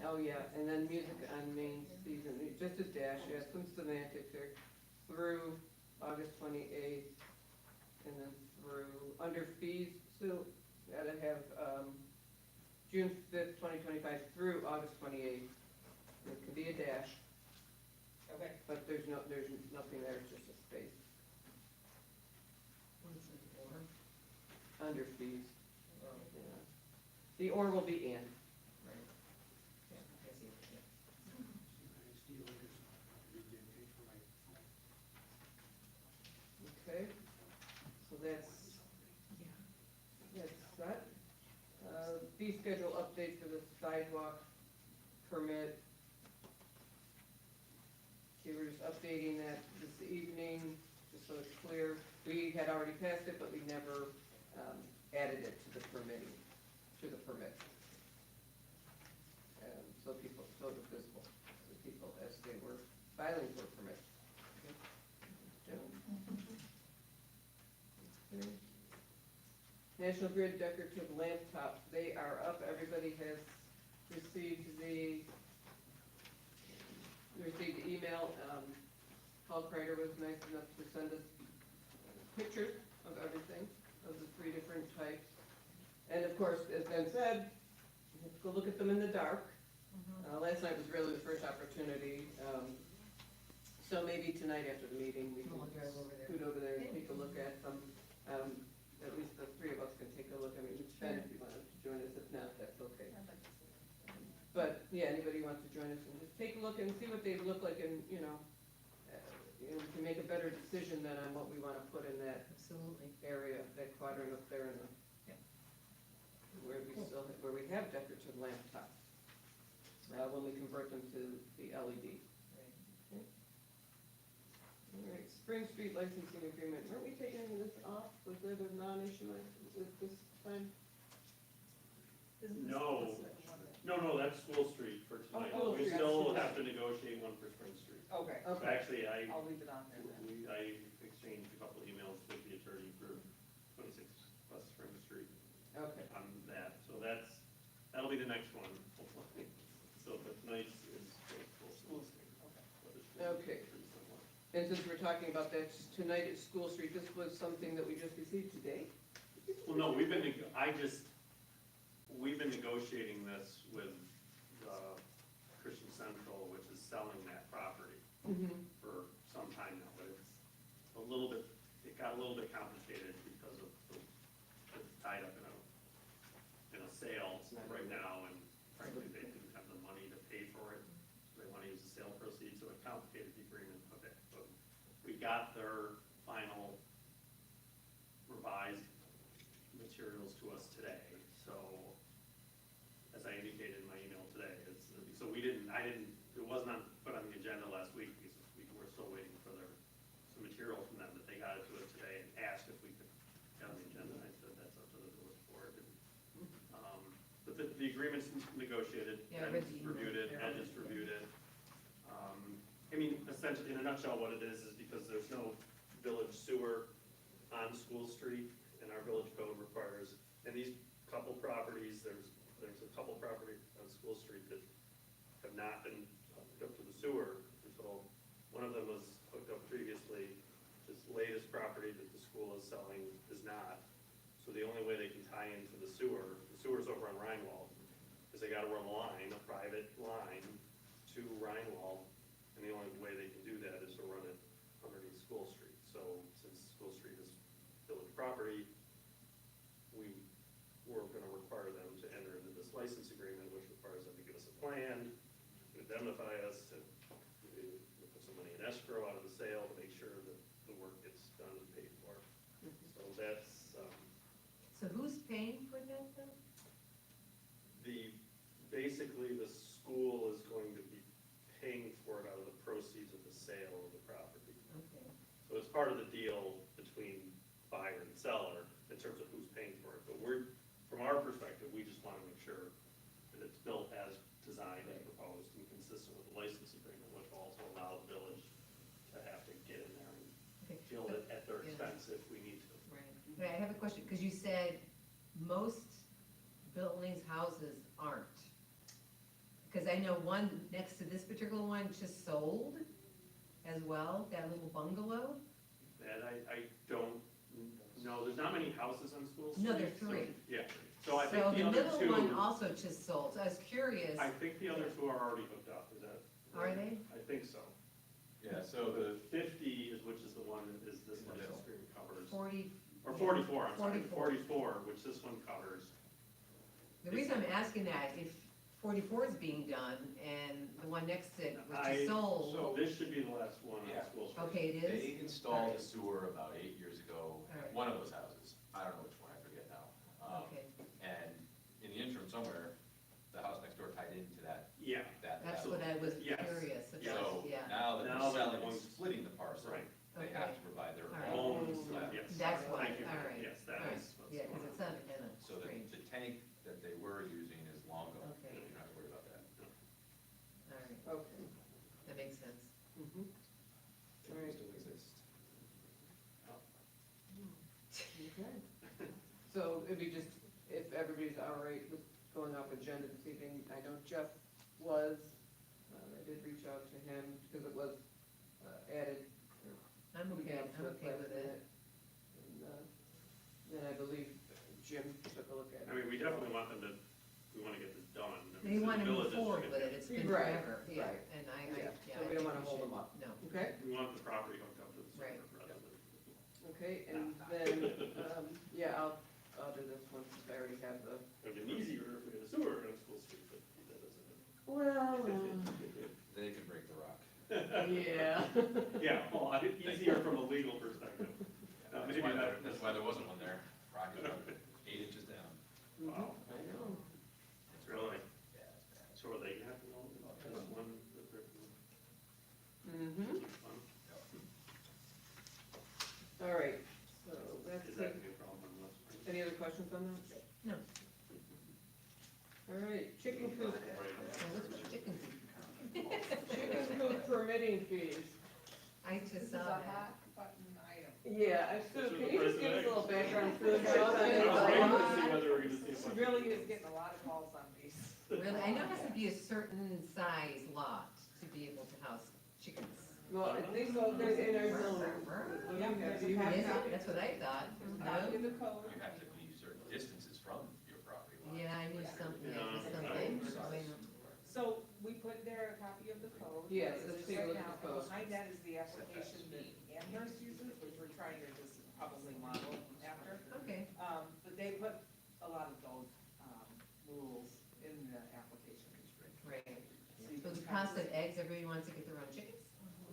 oh yeah, and then Music on Main Season, just a dash, yeah, some semantics there, through August 28th, and then through, under fees, so, gotta have, June 5th, 2025 through August 28th. It can be a dash, Okay. but there's nothing there, it's just a space, What is it, or? under fees, Oh, yeah. The or will be and. right. Yeah, I see it, yeah. Okay, so that's that. Fee schedule update for the sidewalk permit. Okay, we're just updating that this evening, just so it's clear. We had already passed it, but we never, added it to the permitting, to the permit. So people, so it was visible, so people as they were filing for a permit. Okay. National Grid decorative lamp tops, they are up, everybody has received the email. Paul Kreider was nice enough to send us pictures of everything, of the 3 different types. And of course, as Ben said, you have to go look at them in the dark. Last night was really the first opportunity, so maybe tonight after the meeting, we can I'll drive over there. scoot over there and take a look at them. At least the 3 of us can take a look. I mean, Ben, if you wanted to join us, if not, that's okay. I'd like to see it. But, yeah, anybody who wants to join us and just take a look and see what they look like, and, you know, we can make a better decision then on what we wanna put in that Absolutely. area, that quadrant up there in the, Yeah. where we have decorative lamp tops. When we convert them to the LED. Right. All right, Spring Street licensing agreement, weren't we taking this off, was there a non-issue with this time? Isn't this No. the one that- no, that's School Street for tonight. Oh, We School still Street. have to negotiate one for Spring Street. Okay, Okay, Actually, I'll leave it on there then. I exchanged a couple emails with the attorney for 26 West Spring Street okay, on that, so that's the next one, hopefully. So, but tonight's is School Street. Okay. And since we're talking about that tonight at School Street, this was something that we just received today? Well, no, we've been negotiating this with, Christian Central, which is selling that property for some time now, but it's it got a little bit complicated because of, it's tied up in a sale right now, and frankly, they didn't have the money to pay for it. They want to use the sale proceeds, so it complicated the agreement a bit. But we got their final revised materials to us today, so as I indicated in my email today, so it wasn't put on the agenda last week because we were still waiting for some material from them, but they got it to us today and asked if we could get on the agenda, and I said that's up to the village board. But the agreement's negotiated, Yeah, I Ed read the email. reviewed it, Ed just reviewed it. I mean, essentially, in a nutshell, what it is because there's no village sewer on School Street, and our village code requires, and these couple properties, there's a couple properties on School Street that have not been hooked up to the sewer until one of them was hooked up previously. This latest property that the school is selling is not. So the only way they can tie into the sewer's over on Rhinewald, is they gotta run a line, a private line to Rhinewald, and the only way they can do that is to run it underneath School Street. So since School Street is village property, we were gonna require them to enter into this license agreement, which requires them to give us a plan, to indemnify us, to put some money in escrow out of the sale to make sure that the work gets done and paid for. So that's, So who's paying for that though? basically the school is going to be paying for it out of the proceeds of the sale of the property. Okay. So it's part of the deal between buyer and seller in terms of who's paying for it. But from our perspective, we just want to make sure that it's built as designed and proposed and consistent with the license agreement, which will also allow the village to have to get in there and Okay. build it at their Yeah. expense if we need to. Right. But I have a question, because you said most buildings, houses aren't. Because I know one next to this particular one just sold as well, that little bungalow. And I don't know, there's not many houses on School Street. No, there are so- 3. Yeah, so I So think the the other middle one two, also just sold, so I was curious, I think the other two are already hooked up, is that? are they? I think so. Yeah, so The 50 is, which is the one that is this In the license middle. agreement covers, 40? or 44, I'm sorry, 44. 44, which this one covers. The reason I'm asking that, if 44 is being done and the one next to it was just sold, So this should be the last one on Yeah. School Street. okay, it is? they installed a sewer about 8 years ago, Alright. at one of those houses, I don't know which one, I forget now. Okay, And in the interim somewhere, the house next door tied into that Yeah, that's house. what I was Yes. curious Yes. about, So yeah, now that Now they're that selling and one's- splitting the parcel, right. they Okay. have to provide their Alright. own Own, slab. yes. that's why, Thank you. all right. Yes, that all right. is what's Yeah, going because on. it sounded kind of So the strange, tank that they were using is long gone, Okay. you don't have to worry about that. all right, Okay. that makes sense. Mhm. It Right. still exists. Okay. So it'd be just, if everybody's all right with going off agenda this evening, I know Jeff was, I did reach out to him because it was added. I'm okay, Yeah, I'm okay with it. And then I believe Jim took a look at I it. mean, we definitely want them to, we want to get this done. I They mean, want to the move village is forward gonna with get- it, it's been Right, forever, yeah, right. and I, Yeah, yeah. so we I don't think wanna hold should- them up. No. Okay, We want the property hooked up to the sewer Right. rather than. okay, and then, yeah, I'll do this one since I already have the. It'd been easier if we had a sewer on School Street, but that doesn't. Well, They can break the rock. yeah. Yeah, well, easier from a legal perspective. That's Maybe why not. that's why there wasn't one there. Rock is about 8 inches down. Wow. I know. It's really, Yeah, it's bad. so are they gonna have to know about this one? that they're- Mm-hmm, one? all right, so that's Is it. that gonna be a problem unless? Any other questions on that? No. All right, chicken coop, Now, what's with chicken coop? chicken coop permitting fees. I This just is saw a that. hot button item. Yeah, Sue, This is can the you just first give us a thing. little background, Sue? I was waiting to see whether we're gonna see She one. really is getting a lot of calls on these. Really, I know it has to be a certain size lot to be able to house chickens. Well, I think so, there's in our zone. Yeah, Do you have Is that? it? That's what I thought. Copy of No? the code. You have to be certain distances from your property line. Yeah, I knew something, something. So we put there a copy of the code. Yes, It's let's just take a right look at now, the code. Behind that is the application that Amherst uses, which we're trying to just probably model after. Okay, But they put a lot of those, rules in the application. right. So you So can the kind cost of eggs, everybody wants to get their own chickens?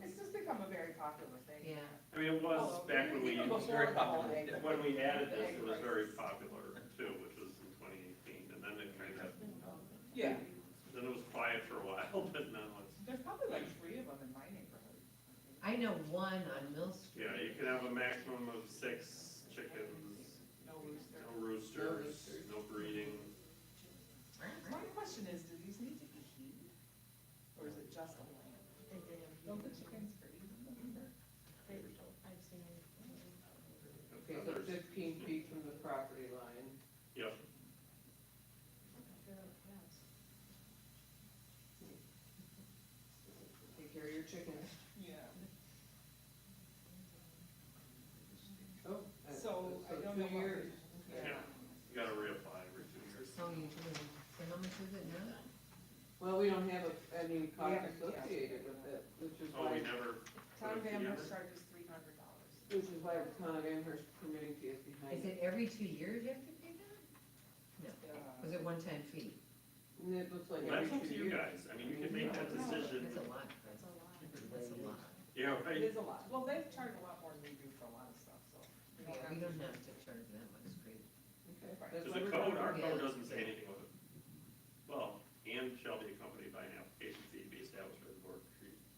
It's just become a very popular thing. Yeah. I mean, it was back when we, Even was before very the whole popular. egg- when we added this, egg it was very prices. popular too, which was in 2018, and then it kind of, Yeah, then it was quiet for a while, but now it's, there's probably like 3 of them in my neighborhood. I know one on Mill Street. yeah, you can have a maximum of 6 chickens, No rooster. no roosters, no breeding. My question is, do these need to be heated? Or is it just a lamp? Don't the chickens freeze in the winter? I've seen it. Okay, so 15 feet from the property line. Yep, Take care of your chickens. Yeah. Oh. So I don't know 2 what. years. yeah, you gotta reapply every 2 years. So you do, so how much is it now? Well, we don't have any cost Yeah. associated with it, which is Oh, we why, never, Town of Yeah. Amherst charges $300. which is why the town of Amherst permitting fee is behind Is it. it every 2 years you have to pay that? No, was it one-time fee? And it looks like well, that's every up to 2 you years. guys, I mean, you can make that decision, That's a lot, That's a lot. that's a lot. yeah, It right, is a lot. Well, they charge a lot more than we do for a lot of stuff, so. Yeah, we don't have to charge that much, great. Okay, Right. that's because what the we're code, talking our about. code doesn't say anything with it. Well, and shall be accompanied by an application fee to be established by the board of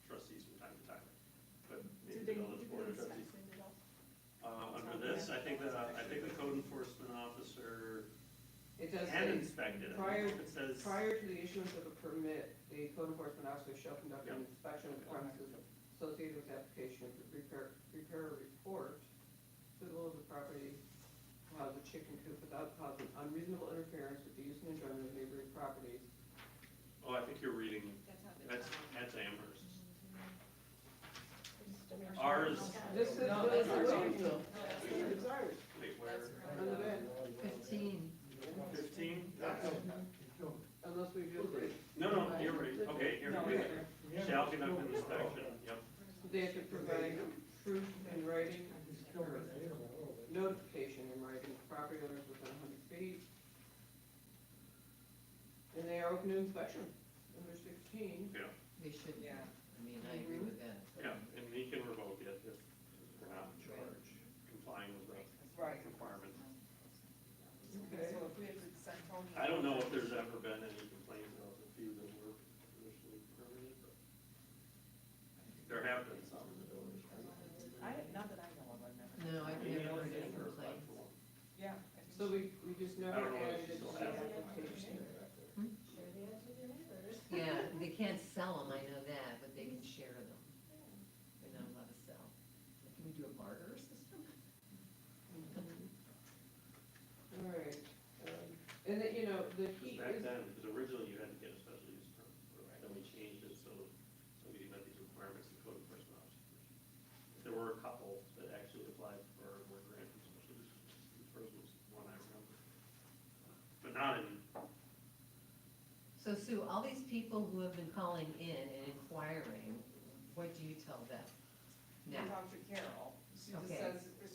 trustees from time to time. But maybe the village board of trustees. Under this, I think the code enforcement officer It does can say, inspect it. I prior- think it says, prior to the issuance of a permit, the code enforcement officer shall conduct an Yep. inspection of the premises associated with the application, to prepare a report suitable of the property, to house a chicken coop without causing unreasonable interference with the use and enjoyment of neighboring properties. oh, I think you're reading, That's how the that's town- Amherst. Ours, This is, No, this is that's ours. Williamsville. It's ours, wait, where, on the back, 15, 15? unless we just, No, you're right, okay, here No, we go. yeah. Shall conduct an inspection, yep. they have to provide proof in writing, or notification in writing, to property owners within 100 feet. And they are open to inspection, under 16. Yeah, they should, Yeah. I mean, I agree with that. yeah, and he can revoke it if we're not in charge, complying with the Right. requirements. Okay. So if we have to send Tony. I don't know if there's ever been any complaints about the few that were initially permitted, but there have been some in the village. Not that I know of, I've never. No, I've Maybe never heard it's any for a complaints. platform. Yeah. I think So we just I never don't know if added she it to still the has it. application. Share the edge with your neighbors. Yeah, they can't sell them, I know that, but they can share them. They're not allowed to sell. Can we do a barter system? All right, and then, you know, the Because heat back is, then, because originally you had to get a special use permit, but then we changed it so somebody met these requirements, the code enforcement officer. There were a couple that actually applied for, were granted special use. The first was one I remember. But not in, So Sue, all these people who have been calling in and inquiring, what do you tell them? We Now, talked to Carol, she just Okay.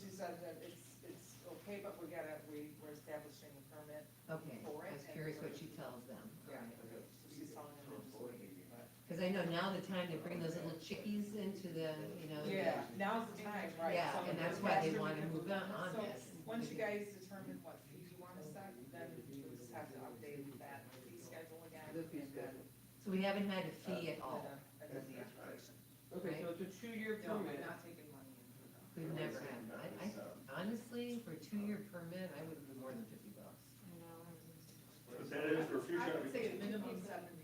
said that it's okay, but we're establishing a permit. okay, For I it, was and curious we're- what she tells them. Yeah, so she's telling them to just wait, but. Because I know now the time to bring those little chickies into the, you know. the- Yeah, now's the time, right. Yeah, So and that's the why they faster we want to can- move on So, this. once you guys determine what fee you wanna set, then you just have to update that fee schedule again. The fee and then- schedule. So we haven't had a fee at all. And then the application. okay, so it's a 2-year No, permit. not taking money in. We've never had, I, honestly, for a 2-year permit, I wouldn't do more than $50. but that is for future. I would say a minimum 75.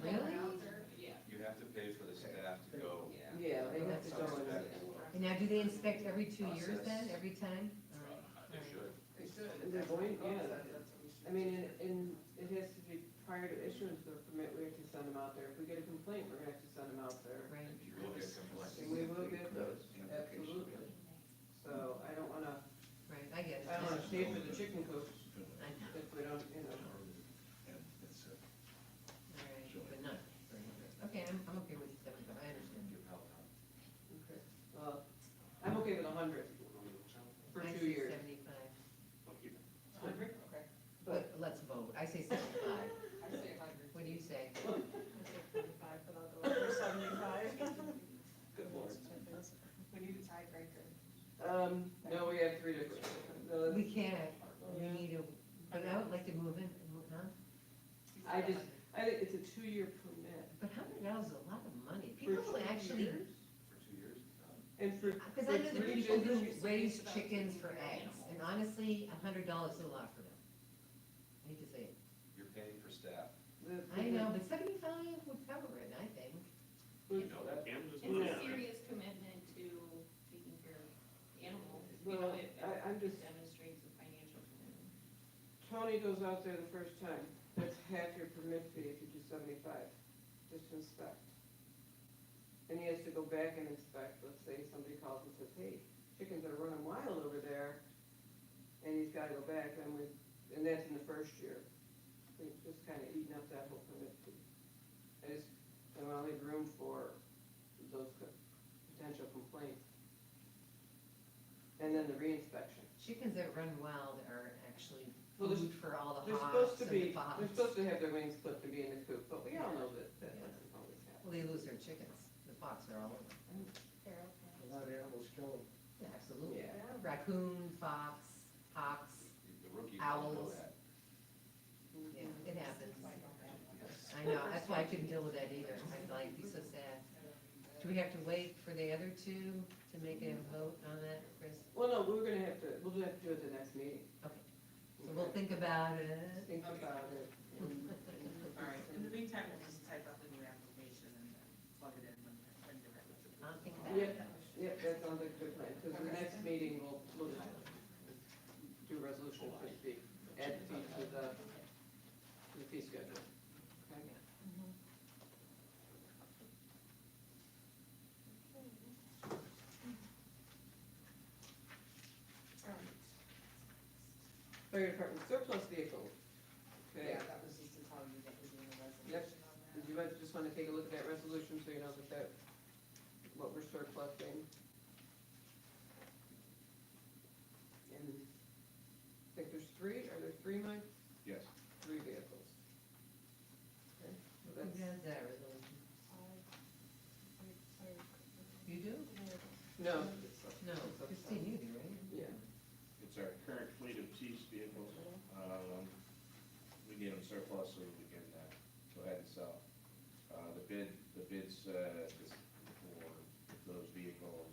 Really? Yeah. You have to pay for the staff to go. Yeah, they have to go in. And now, do they inspect every 2 years then, every time? All right. They should. They should. They're going, yeah. That's what we should I mean, and it has to be prior to issuance of the permit, we have to send them out there. If we get a complaint, we're gonna have to send them out there. Right. You will get complaints. And we will get those, absolutely. So I don't wanna, Right, I get it. I don't wanna pay for the chicken coop I know. if we don't, you know. All right, but not very much. Okay, I'm okay with 75, I understand. Give help out. Okay. Well, I'm okay with 100 for I 2 say years. 75, I'll keep it. 100, okay. but let's vote. I say 75. I say 100. What do you say? I say 25, but I'll go for 75. Good lord. We need a tiebreaker. No, we have 3 different. No, We can't, we need a, but I would like to move in, huh? I think it's a 2-year permit. But $100 is a lot of money. For People 2 actually, years? For 2 years? And for, because I know the 3 people who business, raise chickens for eggs, and honestly, $100 is a lot for them. I hate to say it. You're paying for staff. I know, but 75 would cover it, I think. You know, that can just. It's a serious commitment to taking care of the animal, you know, Well, it I'm just, demonstrates a financial commitment. Tony goes out there the first time, that's half your permit fee if you do 75, just to inspect. And he has to go back and inspect, let's say somebody calls and says, hey, chickens are running wild over there, and he's gotta go back, and that's in the first year. We've just kinda eaten up that whole permit fee. I wanna leave room for those potential complaints. And then the reinspection. Chickens that run wild are actually Well, food for all the They're hogs supposed to and the be, fox. they're supposed to have their wings split to be in the coop, but we all know that doesn't always happen. Well, they lose their chickens, the fox are all over. Feral A lot of animals kill them. Yeah, absolutely. Yeah. Raccoon, fox, hawks, The rookies don't know Owls. that. yeah, it happens. I know, that's why I couldn't deal with that either. I'd like, be so sad. Do we have to wait for the other two to make a vote on that, Chris? Well, no, we'll have to do it at the next meeting. Okay, so we'll think about it. Think about it. All right, in the meantime, we'll just type up the new application and then plug it in when you're ready. I'll think about it. Yep, that sounds like a good plan, because the next meeting, we'll just do a resolution for the fee, add the fee to the fee schedule. Okay? Fire department surplus vehicles. Okay. Yeah, that was just to tell you that we're doing a Yep. resolution on that. Did you guys just want to take a look at that resolution so you know that what we're surplusing? And I think there's 3, are there 3, Mike? Yes. 3 vehicles. Okay, so Who that's, has that resolution? You do? no, No, Christine, you do, right? yeah, It's our current fleet of police vehicles. We need them surplus so we can go ahead and sell. The bids for those vehicles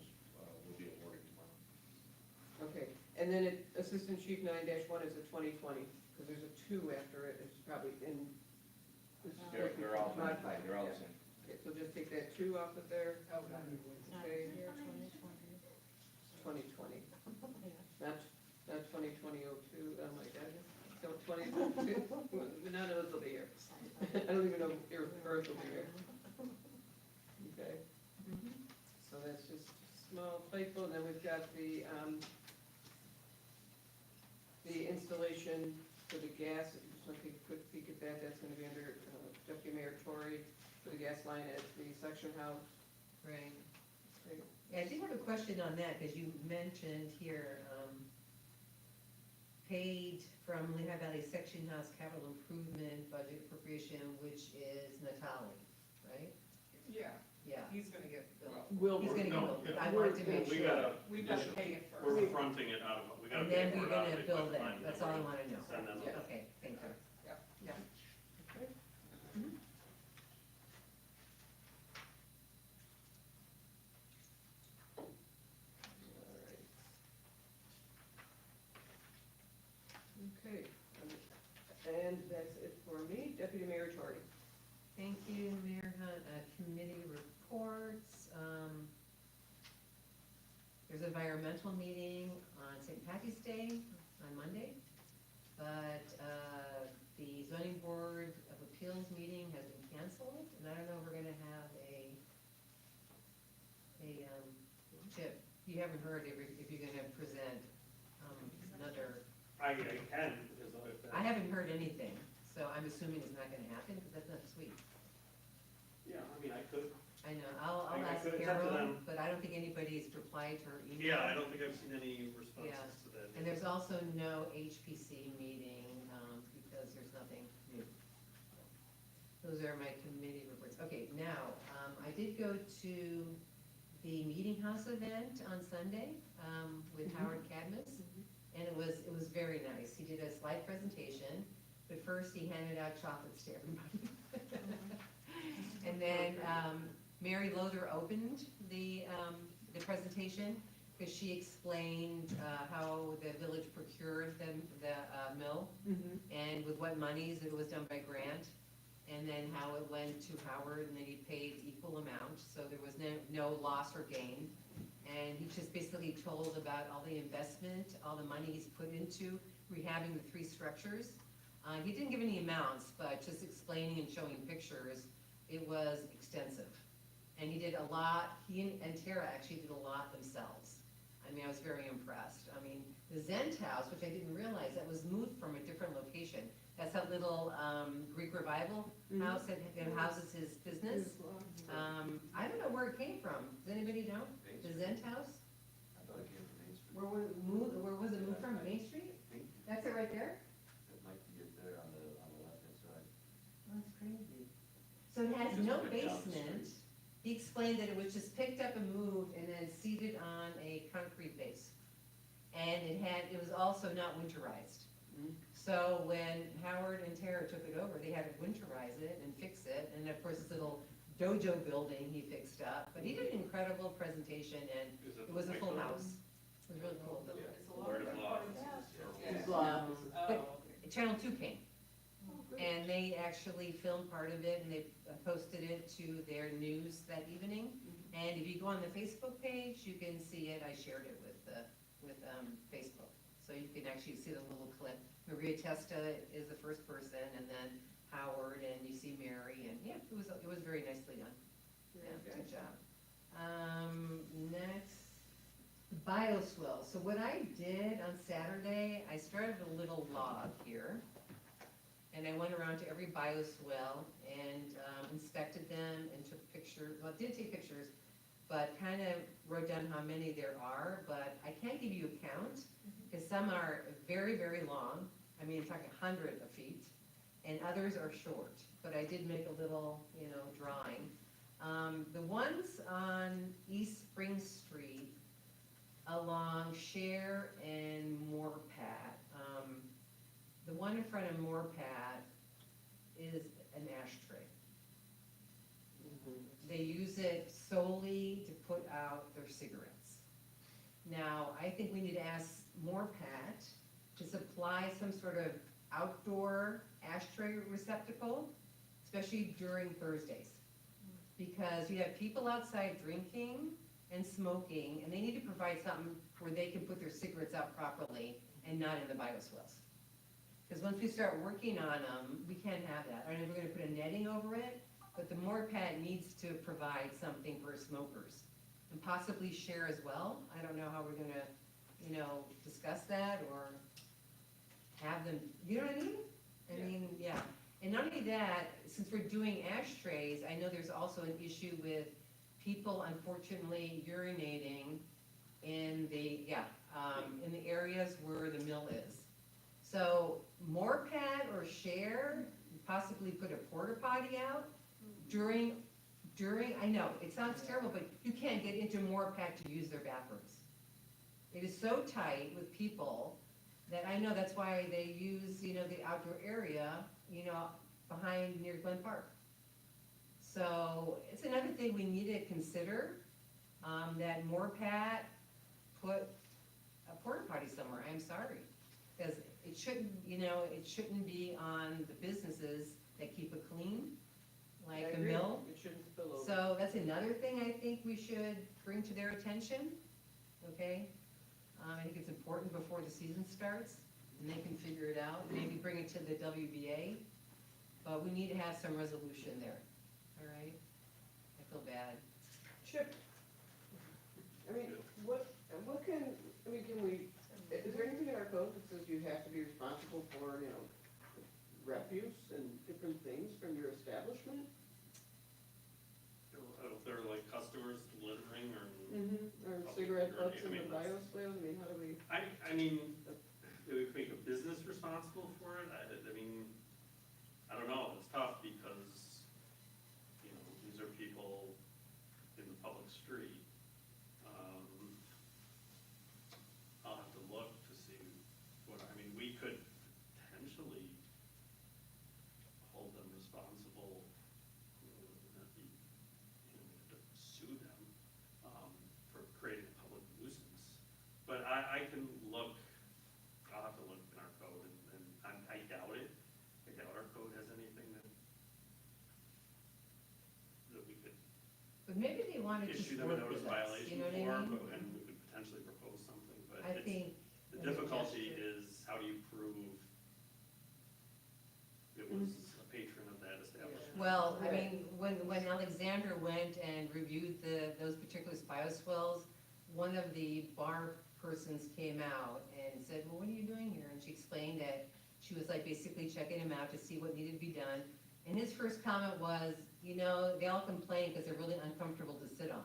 will be awarded tomorrow. okay. And then Assistant Chief 9-1 is a 2020, because there's a 2 after it, it's probably in. it's They're all modified, they're all the yeah. same. Okay, so just take that 2 off of there, Okay. Okay. Year 2020. 2020. Yeah. Not 2020-02, oh my God, so 2022, none of us will be here. I don't even know if Earth will be here. Okay, so that's just small playful, and then we've got the installation for the gas, if you just want to take a quick peek at that, that's gonna be under Deputy Mayor Tory for the gas line at the section house. Right. Okay. Yeah, I did have a question on that, because you mentioned here, paid from Lehigh Valley Section House Capital Improvement Budget Appropriation, which is Natali, right? Yeah, Yeah, he's gonna get billed. Will, he's gonna No, go, I wanted to make We sure. gotta, We've got to pay it we're first. fronting it out of, we gotta And pay then for we're it out of gonna the bill equipment them, line. that's all I wanna know. Send them. Yeah. Okay, thank you. okay, and that's it for me, Deputy Mayor Tory. Thank you, Mayor Hunt. Committee reports. There's an environmental meeting on St. Patty's Day on Monday, but the zoning board of Appeals meeting has been canceled, and I don't know if we're gonna have Chip, you haven't heard if you're gonna present, another, I can, because I haven't heard anything, so I'm assuming it's not gonna happen, because that's next week. yeah, I mean, I could, I know, I'll I ask could, it's up to Carol, them. but I don't think anybody's replied to her email. yeah, I don't think I've seen any responses Yeah. to that. And there's also no HPC meeting, because there's nothing new. Those are my committee reports. Okay, now, I did go to the Meeting House event on Sunday, with Howard Cadmus, and it was very nice. He did a slide presentation, but first he handed out chocolates to everybody. And then, Mary Lothar opened the presentation, because she explained, how the village procured the mill, and with what monies it was done by grant, and then how it went to Howard, and then he paid equal amount, so there was no loss or gain. And he just basically told about all the investment, all the money he's put into rehabbing the 3 structures. He didn't give any amounts, but just explaining and showing pictures, it was extensive. And he did a lot, he and Tara actually did a lot themselves. I mean, I was very impressed. I mean, the Zent House, which I didn't realize, that was moved from a different location. That's that little Greek Revival house that houses his business. I don't know where it came from. Does anybody know? The Zent House? I thought it came from Main Street. Where was it moved from? Main Street? That's it right there? It might be it there on the left-hand side. That's crazy. So it has Just no went down the basement. street. He explained that it was just picked up and moved and then seated on a concrete base. And it was also not winterized. So when Howard and Tara took it over, they had to winterize it and fix it. And of course, this little dojo building he fixed up. But he did an incredible presentation, and Is it was a the full white house. It was really cool. Word of law. But Channel 2 came. And they actually filmed part of it, and they posted it to their news that evening. And if you go on the Facebook page, you can see it. I shared it with Facebook. So you can actually see the little clip. Maria Testa is the first person, and then Howard, and you see Mary, and yeah, it was very nicely done. Yeah, good job. Next, bioswale. So what I did on Saturday, I started a little log here, and I went around to every bioswale and inspected them and took pictures. Well, did take pictures, but kind of wrote down how many there are. But I can't give you a count, because some are very, very long. I mean, it's like 100 feet, and others are short. But I did make a little, drawing. The ones on East Spring Street along Share and Moorpat, the one in front of Moorpat is an ashtray. They use it solely to put out their cigarettes. Now, I think we need to ask Moorpat to supply some sort of outdoor ashtray receptacle, especially during Thursdays. Because you have people outside drinking and smoking, and they need to provide something where they can put their cigarettes out properly and not in the bioswales. Because once we start working on them, we can't have that. I don't know if we're gonna put a netting over it, but the Moorpat needs to provide something for smokers. And possibly Share as well. I don't know how we're gonna, discuss that or have them, you know what I mean? I mean, yeah. And not only that, since we're doing ashtrays, I know there's also an issue with people unfortunately urinating in the areas where the mill is. So Moorpat or Share, possibly put a porta potty out during, I know, it sounds terrible, but you can't get into Moorpat to use their bathrooms. It is so tight with people that I know that's why they use, the outdoor area, behind near Glen Park. So it's another thing we need to consider, that Moorpat put a porta potty somewhere. I'm sorry. Because it shouldn't, it shouldn't be on the businesses that keep it clean, like the mill. It shouldn't spill over. So that's another thing I think we should bring to their attention, okay? I think it's important before the season starts, and they can figure it out, maybe bring it to the WBA. but we need to have some resolution there, all right? I feel bad. Chip, I mean, what can we, is there anything in our code that says you have to be responsible for, refuse and different things from your establishment? If they're like customers littering or. Or cigarette butts in the bioswale, I mean, how do we? I mean, do we make a business responsible for it? I mean, I don't know, it's tough because, these are people in the public street. I'll have to look to see we could potentially hold them responsible, not be, to sue them, for creating a public nuisance. But I can look, I'll have to look in our code, and I doubt it. I doubt our code has anything that we could But maybe they want to just issue them a work notice with us, violation you know what I for, mean? and we could potentially propose something, but I think. the difficulty is, how do you prove it was a patron of that establishment? Well, I mean, when Alexander went and reviewed those particular bioswales, one of the bar persons came out and said, well, what are you doing here? And she explained that she was like basically checking him out to see what needed to be done. And his first comment was, they all complain because they're really uncomfortable to sit on.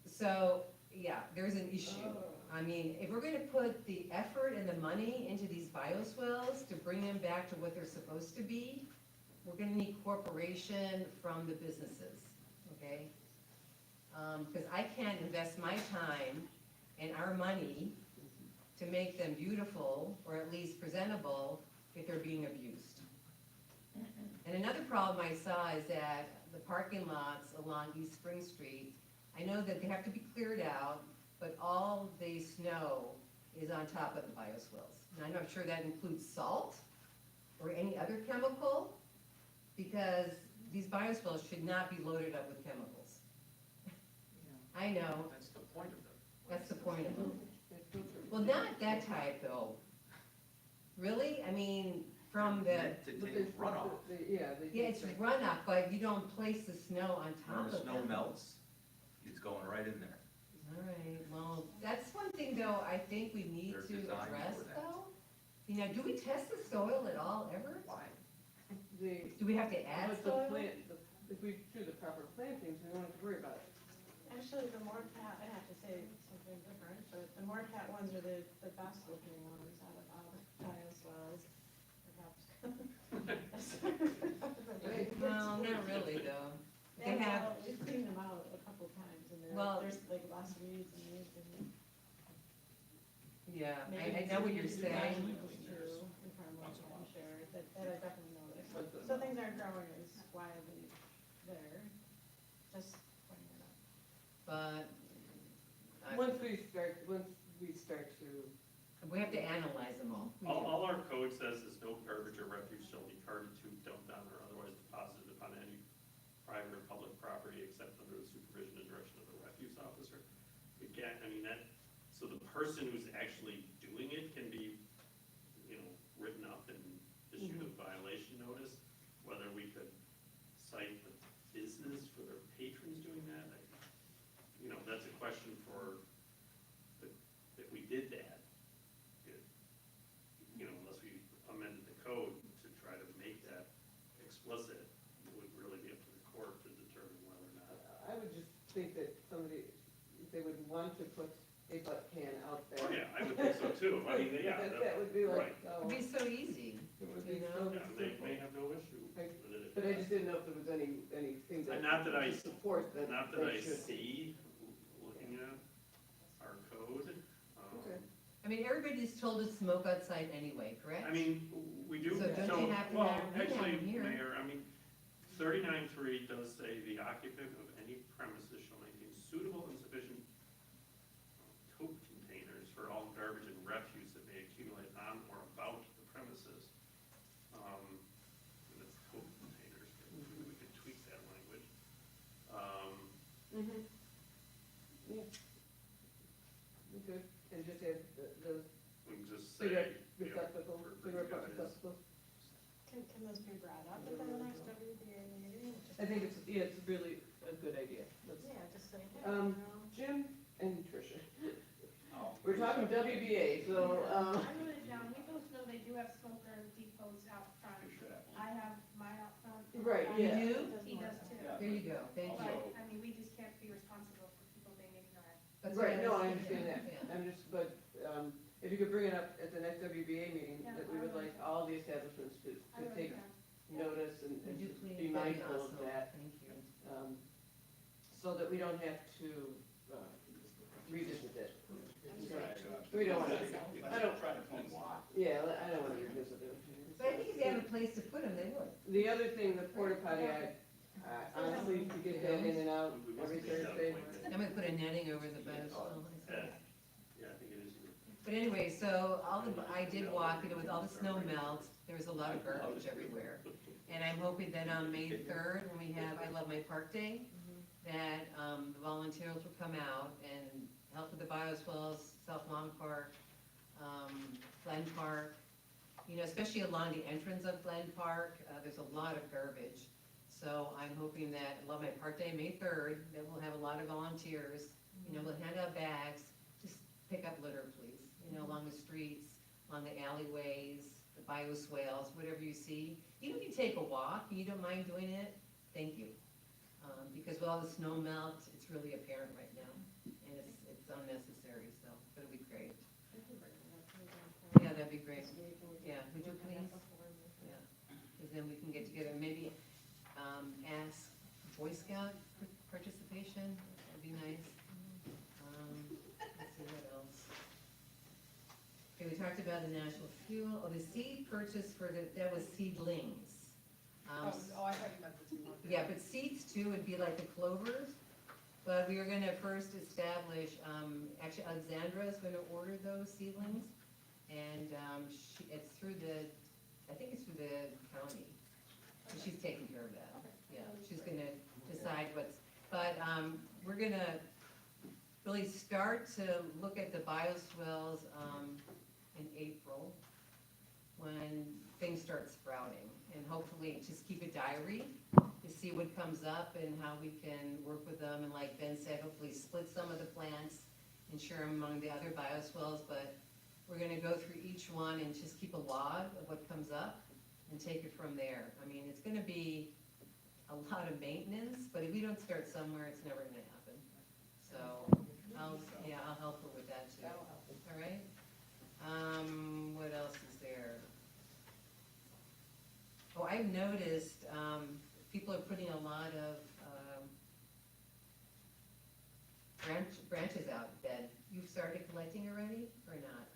So, yeah, there's an issue. I mean, if we're gonna put the effort and the money into these bioswales to bring them back to what they're supposed to be, we're gonna need cooperation from the businesses, okay? Because I can't invest my time and our money to make them beautiful, or at least presentable, if they're being abused. And another problem I saw is that the parking lots along East Spring Street, I know that they have to be cleared out, but all the snow is on top of the bioswales. And I'm not sure that includes salt or any other chemical, because these bioswales should not be loaded up with chemicals. I know, That's the point of them. that's the point of it. Well, not that type though. Really? I mean, from the, Meant to take runoff. Yeah, it's runoff, but you don't place the snow on top When of the them. snow melts, it's going right in there. All right, well, that's one thing though, I think we need They're to designed address for that. though. Do we test the soil at all, ever? Why? Do we have to add But the soil? plant, if we do the proper plantings, we don't have to worry about it. Actually, the Morcat, I have to say something different, but the Morcat ones are the best looking ones out of all the bioswales, perhaps. Well, not really though. They Yeah, have, well, we've cleaned them out a couple times and Well- there's like less weeds and weeds and. yeah, maybe I know what you're it's saying. too, in front of my I'm sure, that I definitely noticed. So things aren't growing as wildly there, just pointing it out. But Once we start to, we have to analyze them all. All our code says is no garbage or refuse shall be carted to, dumped on, or otherwise deposited upon any private or public property except under the supervision and direction of the refuse officer. Again, so the person who's actually doing it can be, written up and issued a violation notice. Whether we could cite the business for their patrons doing that, that's a question for, if we did that, unless we amended the code to try to make that explicit, it would really be up to the court to determine whether or not. I would just think that somebody, if they would want to put a butt can out there. Oh, yeah, I would think so too. Yeah. That would be like, right. oh. It'd be so easy. It would be You so know? Yeah, they simple. may have no issue with it. But I just didn't know if there was anything that. Not that I- to support that. Not that they I should. see, looking at our code. Okay. I mean, everybody's told to smoke outside anyway, correct? We do, So don't you have to well, have- we have actually, them here. Mayor, 39.3 does say the occupant of any premises shall maintain suitable and sufficient tote containers for all garbage and refuse that may accumulate on or about the premises. And it's tote containers, maybe we could tweak that language. Mm-hmm. Yeah. Okay, and just have the We can just cigarette receptacle, cigarette butt receptacle. Can this be brought up at the next WBA meeting? I think it's, yeah, it's really a good idea. Let's- Yeah, just say, hey, Um, you know. Jim and Tricia. We're talking WBA, so, I wrote it down, we both know they do have smoker depots out front. I have mine out front. Right, You yeah. do? He does too. There you go, thank you. But, I mean, we just can't be responsible for people being ignorant. That's what Right, no, I was understand that. thinking, yeah. I'm just, but, if you could bring it up at the next WBA meeting, Yeah, that we would I will. like all the establishments to I wrote take it down. notice and Would you just please? be That'd mindful of awesome. that, Thank you. so that we don't have to, revisit it. We don't wanna, I don't, yeah, I don't wanna revisit it. But I think if they have a place to put them, they would. The other thing, the porta potty, I honestly, to get that in and out every Thursday. I'm gonna put a netting over the bench. Yeah, I think it is. But anyway, so I did walk, with all the snow melt, there was a lot of garbage everywhere. And I'm hoping that on May 3rd, when we have I Love My Park Day, that the volunteers will come out and help with the bioswales, South Lawn Park, Glen Park. You know, especially along the entrance of Glen Park, there's a lot of garbage. So I'm hoping that I Love My Park Day, May 3rd, that we'll have a lot of volunteers. You know, we'll hand out bags, just pick up litter, please, you know, along the streets, along the alleyways, the bioswales, whatever you see. Even if you take a walk and you don't mind doing it, thank you. Because with all the snow melt, it's really apparent right now, and it's unnecessary, so, but it'll be great. Yeah, that'd be great. Yeah, would you please? Yeah, because then we can get together, maybe, ask Boy Scout participation, that'd be nice. Let's see what else. Okay, we talked about the national fuel, the seed purchase that was seedlings. Oh, I thought you meant the 200. Yeah, but seeds too would be like the clovers, but we are gonna first establish, actually Alexandra is gonna order those seedlings, and, it's through I think it's through the county, so she's taking care of that, yeah, she's gonna decide but, we're gonna really start to look at the bioswales, in April, when things start sprouting, and hopefully just keep a diary to see what comes up and how we can work with them, and like Ben said, hopefully split some of the plants and share them among the other bioswales, but we're gonna go through each one and just keep a log of what comes up and take it from there. I mean, it's gonna be a lot of maintenance, but if we don't start somewhere, it's never gonna happen. So, I'll help her with that too, That'll help. all right? What else is there? Oh, I've noticed, people are putting a lot of, branches out, Ben. You've started collecting already, or not?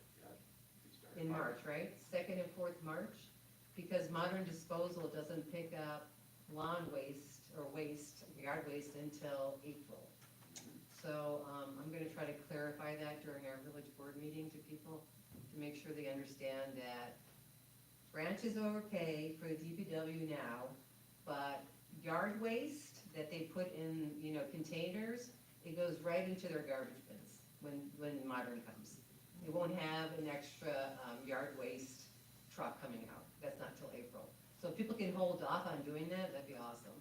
In March, right? 2nd and 4th March? Because Modern Disposal doesn't pick up lawn waste or yard waste until April. So, I'm gonna try to clarify that during our village board meeting to people, to make sure they understand that branches are okay for the DPW now, but yard waste that they put in, you know, containers, it goes right into their garbage bins when Modern comes. They won't have an extra, yard waste truck coming out. That's not till April. So if people can hold off on doing that, that'd be awesome.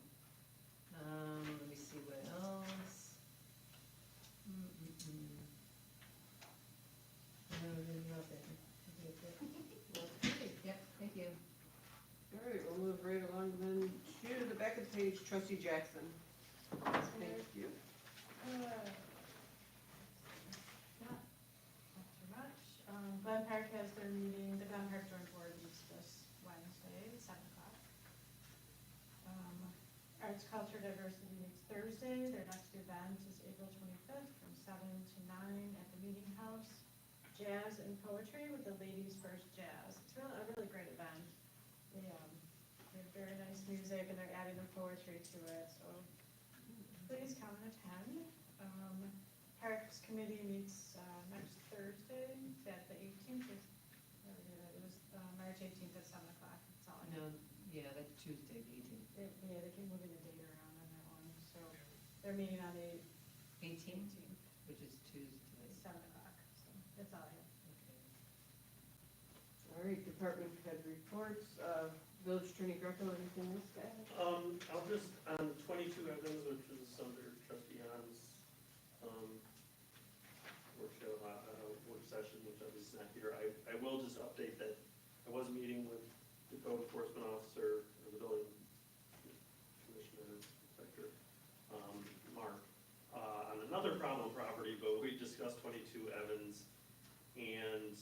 Let me see what else. Anything else, Yep, thank you. All right, we'll move right along then to the back of the page, trustee Jackson. Thank you. Not too much. Glen Park has their meeting, the Glen Park Joint Board meets this Wednesday, 7 o'clock. Arts, Culture, Diversity meets Thursday. Their next event is April 25th from 7 to 9 at the Meeting House. Jazz and poetry with the Ladies First Jazz. It's really, a really great event. They have very nice music and they're adding the poetry to it, so please come and attend. Parks Committee meets next Thursday at the 18th. It was March 18th at 7 o'clock. That's all I know. No, yeah, that's Tuesday, the 18th. Yeah, they keep moving the date around on that one, so they're meeting on the 18th, which is Tuesday. 7 o'clock, so that's all I have. Okay. right, department head reports, village attorney Greco, anything else to add? I'll just, on 22 Evans, which is under trustee Han's, work session, which obviously is not here, I will just update that I was meeting with the code enforcement officer, or the building commissioner, inspector, Mark, on another problem property, but we discussed 22 Evans, and,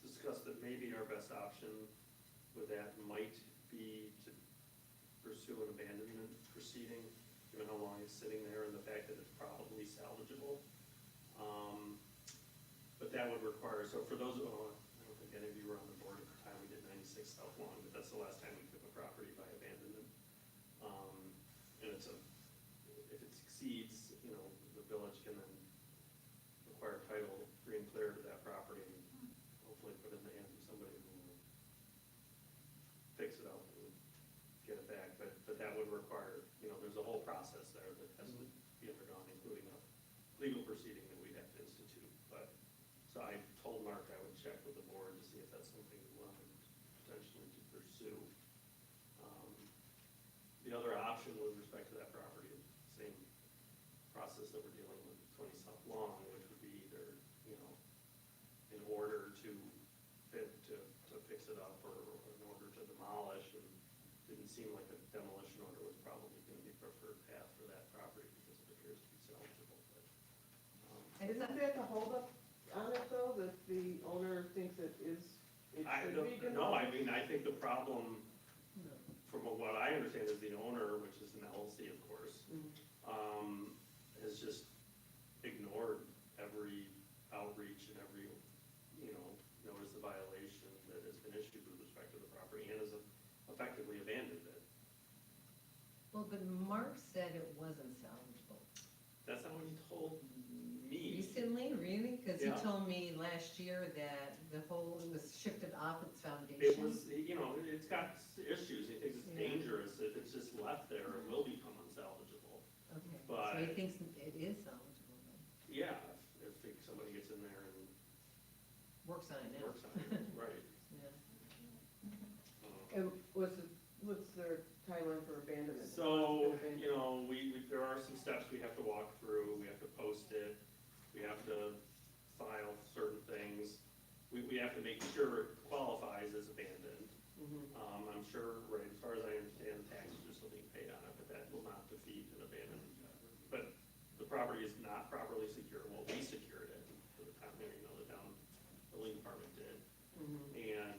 discussed that maybe our best option with that might be to pursue an abandonment proceeding, given how long it's sitting there and the fact that it's probably salvageable. But that would require, so for those, I don't think any of you were on the board at the time we did 96 South Lawn, but that's the last time we took a property by abandonment. And it's if it succeeds, you know, the village can then acquire title free and clear to that property and hopefully put it in the hands of somebody who will fix it up and get it back. But that would require, you know, there's a whole process there that has to be undergone, including a legal proceeding that we'd have to institute. But, so I told Mark I would check with the board to see if that's something we wanted potentially to pursue. The other option with respect to that property is the same process that we're dealing with 20 South Lawn, which would be either, you know, in order to fix it up or in order to demolish, and didn't seem like a demolition order was probably going to be preferred path for that property because it appears to be salvageable. But, Isn't that the holdup on it though, that the owner thinks it should be? No, I mean, I think the problem, from what I understand, is the owner, which is an LLC, of course, has just ignored every outreach and every, you know, notice of violation that has been issued with respect to the property and has effectively abandoned it. Well, but Mark said it wasn't salvageable. That's not what he told me. Recently, really? Because he Yeah. told me last year that it was shifted off its It foundation. was, you know, it's got issues, he thinks it's Yeah. dangerous, if it's just left there, it will become unsalvageable. Okay, so But- he thinks it is salvageable then. Yeah, if somebody gets in there and Works on it now. works on it, right. Yeah. And what's their timeline for abandonment? So, you know, there are some steps we have to walk through, we have to post it, we have to file certain things, we have to make sure it qualifies as abandoned. I'm sure, right, as far as I understand, the taxes are still being paid on it, but that will not defeat an abandonment. But the property is not properly secured, well, we secured it, for the time, you know, the lien department did. And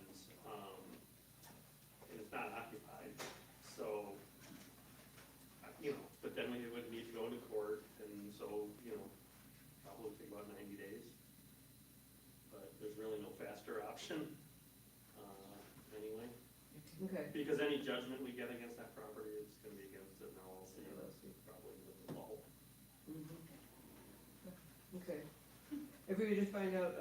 it's not occupied, so, you know, but then we would need to go to court, and so, you know, probably take about 90 days. But there's really no faster option, anyway, Okay. because any judgment we get against that property is gonna be against an LLC, probably with the law. Okay. If we could just find out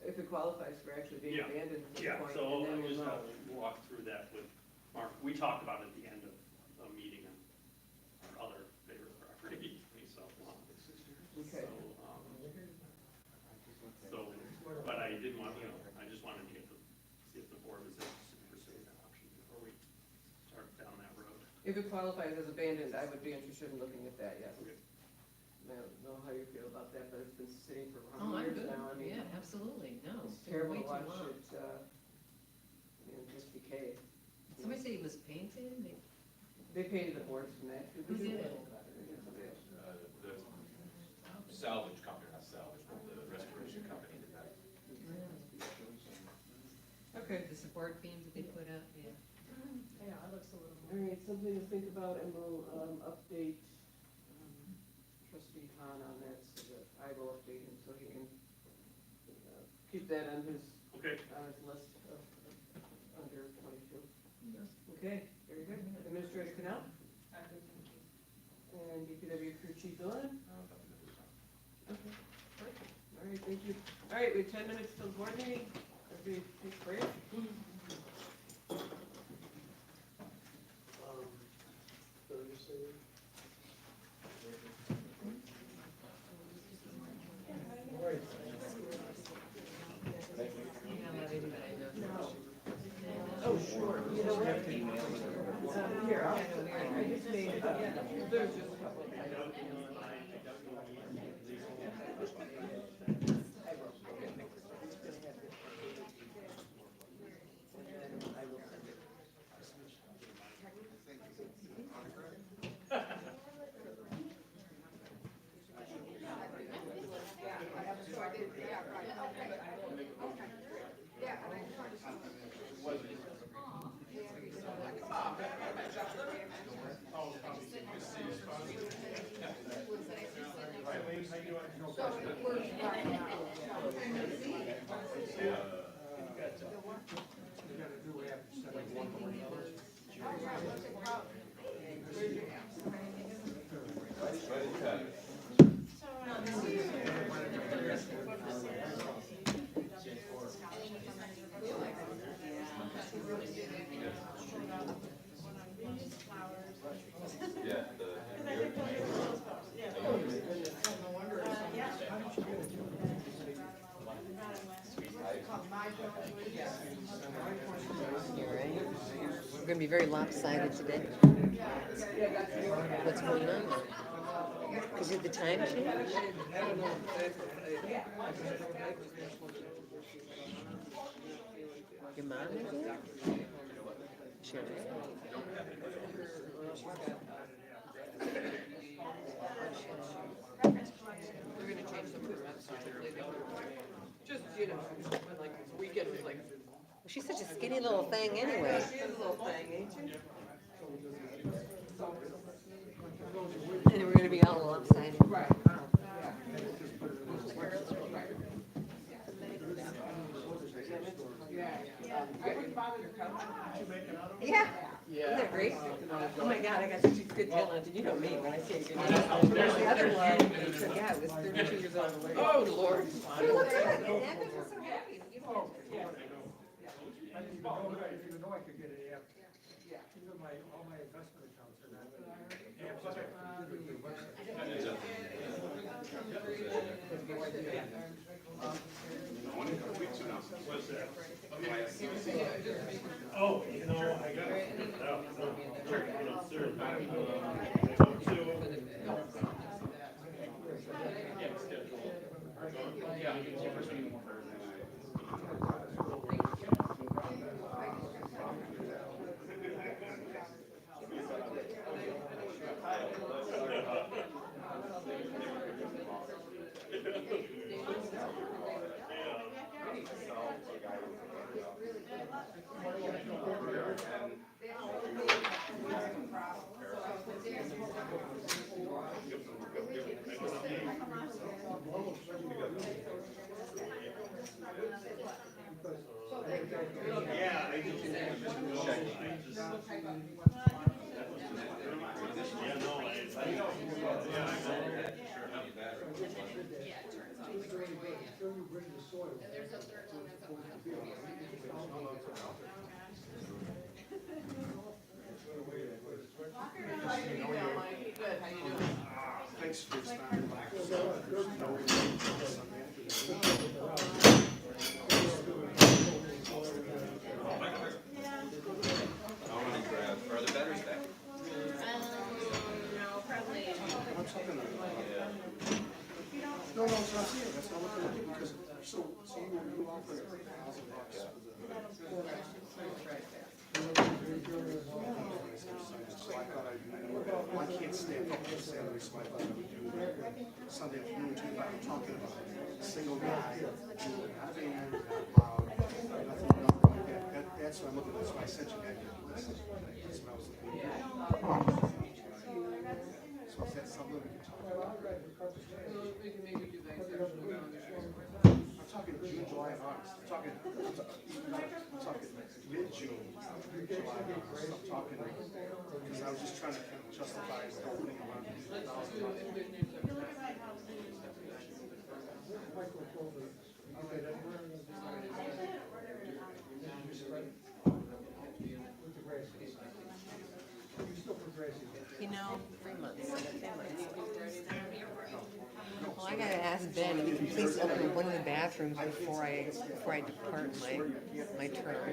if it qualifies for actually being Yeah. abandoned at this Yeah, point, so and then I we'll just know. have to walk through that with Mark. We talked about it at the end of a meeting on our other favorite property, South Lawn. Okay. So, but I didn't want, you know, I just wanted to see if the board was interested in pursuing that option before we start down that road. If it qualifies as abandoned, I would be interested in looking at that, yes. Okay. I don't know how you feel about that, but it's been sitting for Oh, how I'm many good. years now? I mean, Yeah, absolutely, no. it's It's been terrible way to too watch long. it, just decay. Somebody said it was painted, They painted the boards from that. Who did it? Somebody else. The salvage company, not salvage, but the restoration company did that. Okay, the support beams that they put up, yeah. Yeah, it looks a little all right, something to think about, and we'll update trustee Han on that, so that I will update him, so he can keep that on his Okay. list of under 22. Okay, very good. Administrator Canal? And DPW crew chief Dylan? Okay, perfect. All right, thank you. All right, we have 10 minutes till the board meeting. Everybody take a break. Thank Here, I just made, there's just a couple of. You're right. We're gonna be very lopsided today. What's going on? Because of the time change? Your mom is there? Sure. We're gonna change some of the rest. Just, you know, when like weekend was like. Well, she's such a skinny little thing anyway. She is a little thing, ain't she? And we're gonna be all lopsided. Right. I wouldn't bother to come. Yeah. Isn't that great? Oh my God, I got such a good talent. You know me when I say good talent. The other one, yeah, it was 32 years old. Oh, Lord. She looks good. And that makes me so happy. I didn't even know I could get an app. Even all my investment accounts are not apps that I can do with their Oh, you know, I got it. Yeah, I just. There's a third one that's Good, how you doing? Thanks for your time. Are the batteries back? no, probably. I'm talking no, it's not here, that's not what they're doing, because, so you offer $1,000 for the. So I thought I can't stand up for Saturday, so I thought I would do Sunday afternoon too, but I'm talking about a single guy, not van, not loud, nothing like that. That's what I'm looking at, that's why I sent you that list. That's what I was looking at. So is that something we can talk about? We can maybe do that section around the I'm talking June, July, and August. I'm talking mid-June, July, and August. I'm talking, because I was just trying to kind of justify opening around You know, 3 months. Well, I gotta ask Ben if he can please open one of the bathrooms. bathrooms before I depart my term.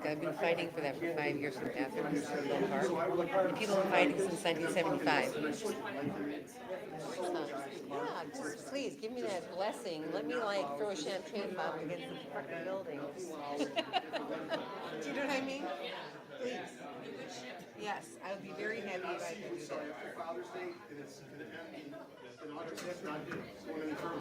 I've been fighting for that for 5 years for the bathrooms in Bell Park. And people have been fighting since 1975. Yeah, just please, give me that blessing. Let me like throw a champagne bottle against the fucking building. Do you know what I mean? Please. Yes, I would be very happy if I could do that. Father's Day, and it's gonna end in August, it's not going any further.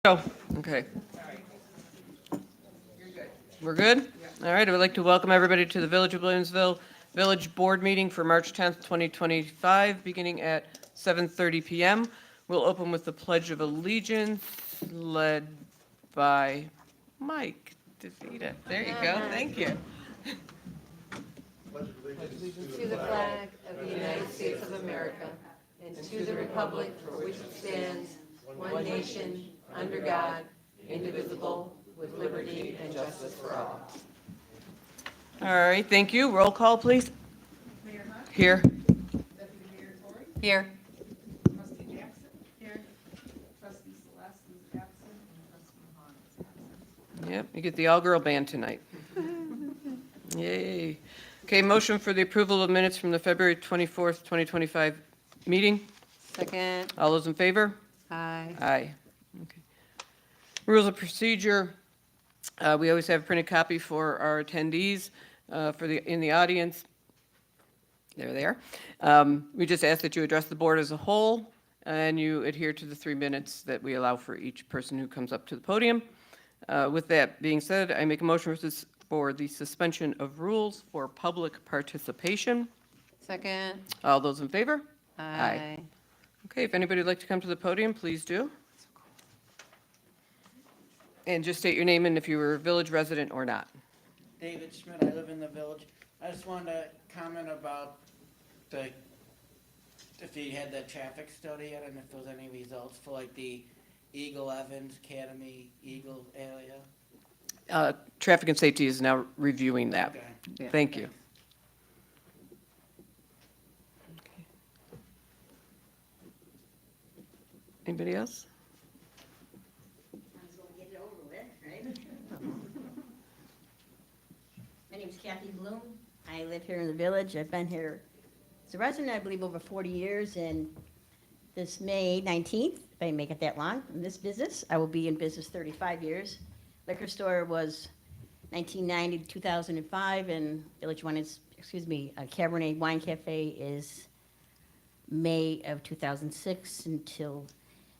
Oh, okay. We're good? All right, I would like to welcome everybody to the Village of Williamsville Village Board Meeting for March 10th, 2025, beginning at 7:30 PM. We'll open with the Pledge of Allegiance, led by Mike DeVita. There you go, thank you. To the flag of the United States of America and to the republic for which it stands, one nation, under God, indivisible, with liberty and justice for all. All right, thank you. Roll call, please. Mayor Hunt, Here. Deputy Mayor Tory, Here. Trustee Jackson. Here. Trustee Celeste is absent, and Trustee Hahn is absent. Yep, you get the all-girl band tonight. Yay. Okay, motion for the approval of minutes from the February 24th, 2025 meeting. Second. All those in favor? Aye. Aye. Okay. Rules of procedure. We always have a printed copy for our attendees in the audience. There they are. We just ask that you address the board as a whole and you adhere to the 3 minutes that we allow for each person who comes up to the podium. With that being said, I make a motion for the suspension of rules for public participation. Second. All those in favor? Aye. Okay, if anybody would like to come to the podium, please do. And just state your name and if you were a village resident or not. David Schmidt, I live in the village. I just wanted to comment about if you had that traffic study, I don't know if there was any results for like the Eagle Evans Academy, Eagle area. Traffic and Safety is now reviewing that. Okay. Thank you. Okay. Anybody else? Get it over with, right? My name's Kathy Bloom. I live here in the village. I've been here as a resident, I believe, over 40 years, and this May 19th, if I make it that long, in this business, I will be in business 35 years. Liquor store was 1990 to 2005, and Village One is, Cabernet Wine Cafe is May of 2006 until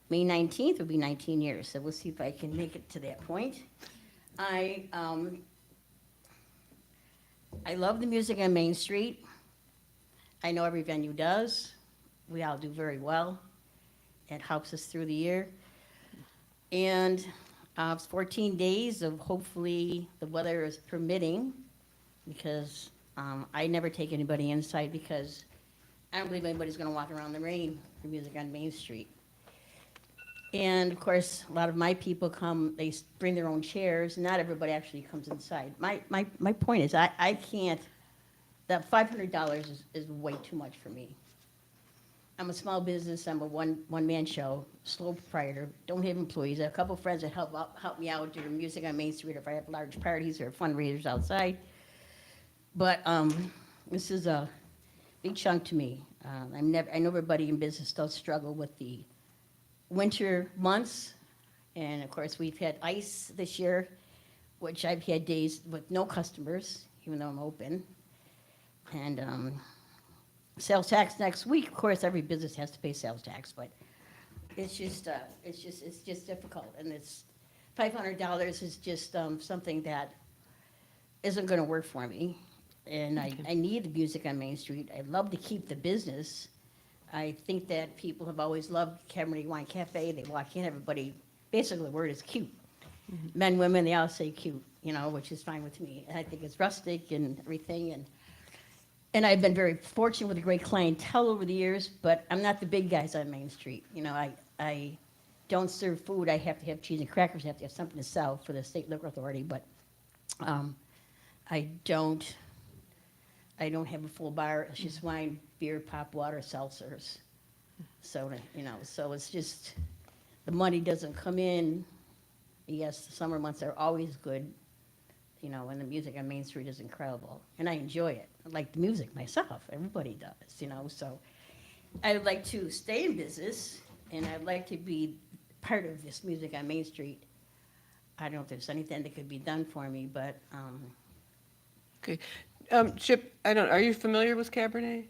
May 19th will be 19 years, so we'll see if I can make it to that point. I love the music on Main Street. I know every venue does. We all do very well. It helps us through the year. And it's 14 days of hopefully the weather is permitting, because I never take anybody inside because I don't believe anybody's going to walk around in the rain for music on Main Street. And of course, a lot of my people come, they bring their own chairs. Not everybody actually comes inside. My point is, I can't, that $500 is way too much for me. I'm a small business, I'm a one-man show, sole proprietor, don't have employees. I have a couple of friends that help me out doing music on Main Street if I have large parties or fundraisers outside. But this is a big chunk to me. I know everybody in business does struggle with the winter months, and of course we've had ice this year, which I've had days with no customers, even though I'm open. And sales tax next week, of course every business has to pay sales tax, but it's just difficult, and it's $500 is just something that isn't going to work for me. And I need the music on Main Street. I'd love to keep the business. I think that people have always loved Cabernet Wine Cafe. They walk in, everybody, basically the word is cute. Mm-hmm. Men, women, they all say cute, which is fine with me. And I think it's rustic and everything. And I've been very fortunate with a great clientele over the years, but I'm not the big guys on Main Street. I don't serve food. I have to have cheese and crackers. I have to have something to sell for the state liquor authority, but I don't have a full bar. It's just wine, beer, pop, water, seltzers, soda, so it's just, the money doesn't come in. Yes, the summer months are always good, and the music on Main Street is incredible, and I enjoy it. I like the music myself. Everybody does, so I'd like to stay in business, and I'd like to be part of this music on Main Street. I don't know if there's anything that could be done for me, but, Okay. Chip, are you familiar with Cabernet?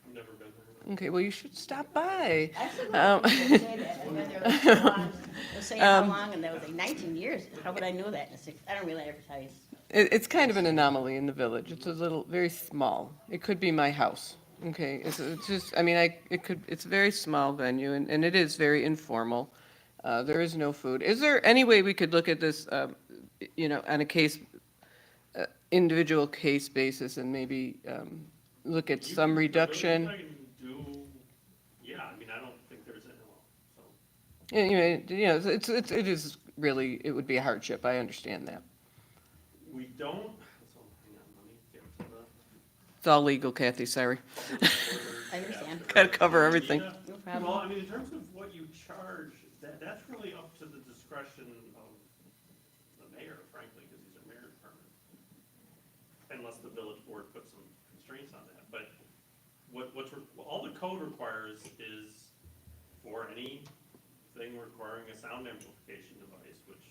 I've never been Okay, well, you should stop by. Absolutely. Um, They'll say that. And then they'll go on. They'll say how Um, long, and they'll say 19 years. How would I know that in a six? I don't really advertise. It's kind of an anomaly in the village. It's a little, very small. It could be my house, okay? It's just, I mean, it's a very small venue, and it is very informal. There is no food. Is there any way we could look at this, on a individual case basis and maybe look at some reduction? I can do, yeah, I mean, I don't think there's any, so. It is really, it would be a hardship. I understand that. We don't, so, hang on, let me get to the. It's all legal, Kathy, sorry. I understand. Gotta cover everything. No problem. Well, I mean, in terms of what you charge, that's really up to the discretion of the mayor, frankly, because these are mayor's permits. Unless the village board puts some constraints on that, but all the code requires is for anything requiring a sound amplification device, which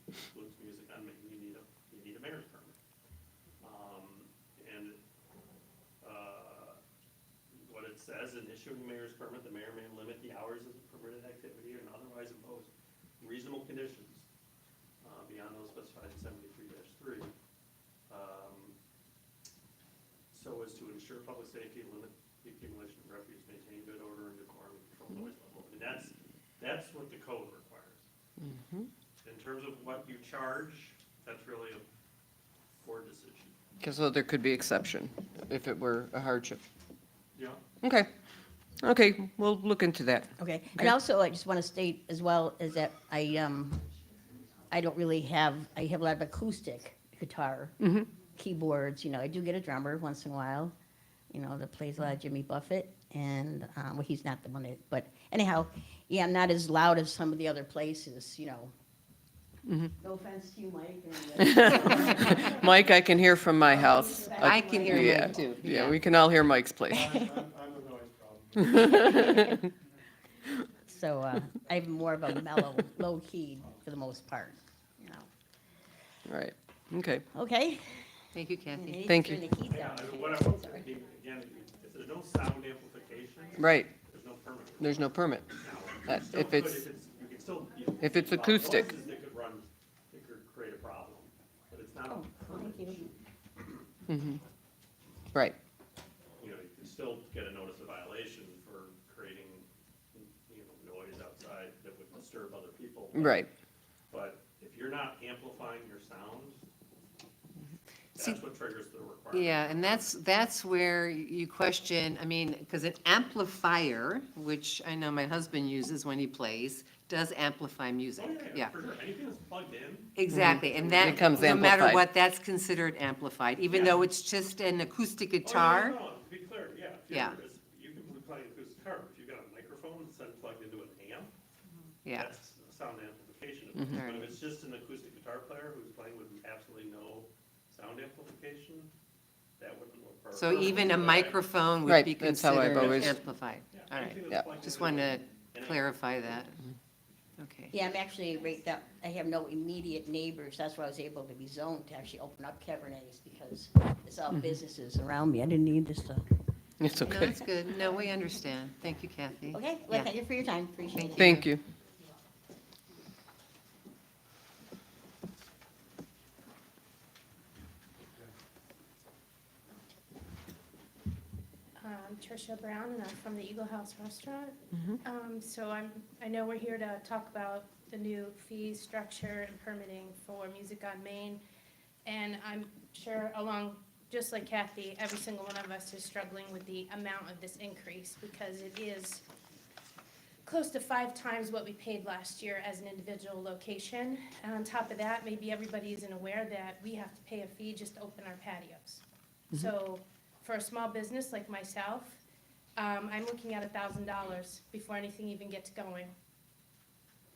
includes music on, you need a mayor's permit. And what it says in issuing a mayor's permit, the mayor may limit the hours of the permitted activity and otherwise impose reasonable conditions beyond those specified in 73-3. So as to ensure public safety, limit the accumulation of refuse, maintain good order and decorum, and control noise level. I mean, that's what the code requires. In terms of what you charge, that's really a board decision. Because there could be exception if it were a hardship. Yeah. Okay, we'll look into that. Okay, and also, I just want to state as well, is that I don't really have, I have a lot of acoustic guitar, keyboards, I do get a drummer once in a while, that plays a lot of Jimmy Buffett, and, well, he's not the one that, but anyhow, yeah, I'm not as loud as some of the other places, No offense to you, Mike. Mike, I can hear from my house. I can hear Yeah, Mike too. Yeah, we can all hear Mike's place. I'm the noise problem. So, I have more of a mellow, low key for the most part, Right, okay. Okay? Thank you, Kathy. Thank you. Turn the keys Yeah, down. I mean, what I will say, again, if there's no sound amplification. Right. There's no permit. There's no permit. Now, If you it's- still could, you could still. if it's allow acoustic. Noises that could create a problem, but it's not. Oh, a permit. thank you. Right, You can still get a notice of violation for creating, noise outside that would disturb other people. right. But if you're not amplifying your sound, See- that's what triggers the requirement. Yeah, and that's where you question, I mean, because an amplifier, which I know my husband uses when he plays, does amplify music, Oh, yeah. For sure, anything that's plugged in, Exactly, and that, Becomes no matter amplified. what, that's considered amplified, even Yeah. though it's just an acoustic Oh, guitar. no, to be clear, yeah. If Yeah. You can play an acoustic guitar, but if you've got a microphone that's then plugged into an amp, Yeah, that's a sound amplification. Mhm. But if it's just an acoustic guitar player who's playing with absolutely no sound amplification, that wouldn't work. so even a microphone would Right, be that's how I've considered always- amplified. Yeah, All right, anything that's Yeah. plugged just into wanted an to amp. clarify that. Okay. Yeah, I'm actually right down, I have no immediate neighbors, that's why I was able to be zoned to actually open up Cabernets, because it's all businesses around me, I didn't need this stuff. It's No, okay. that's good. No, we understand. Thank you, Kathy. Okay, well, Yeah. thank you for your time, appreciate it. Thank you. I'm Tricia Brown, and I'm from the Eagle House Restaurant. So I know we're here to talk about the new fee structure and permitting for Music on Main. And I'm sure just like Kathy, every single one of us is struggling with the amount of this increase, because it is close to 5 times what we paid last year as an individual location. And on top of that, maybe everybody isn't aware that we have to pay a fee just to open our patios. So for a small business like myself, I'm looking at $1,000 before anything even gets going,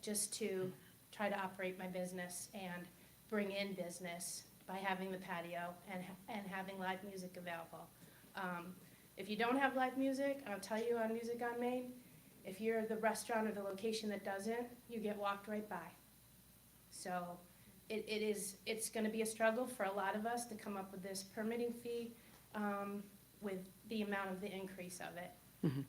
just to try to operate my business and bring in business by having the patio and having live music available. If you don't have live music, I'll tell you on Music on Main, if you're the restaurant or the location that doesn't, you get walked right by. So it's gonna be a struggle for a lot of us to come up with this permitting fee. with the amount of the increase of it.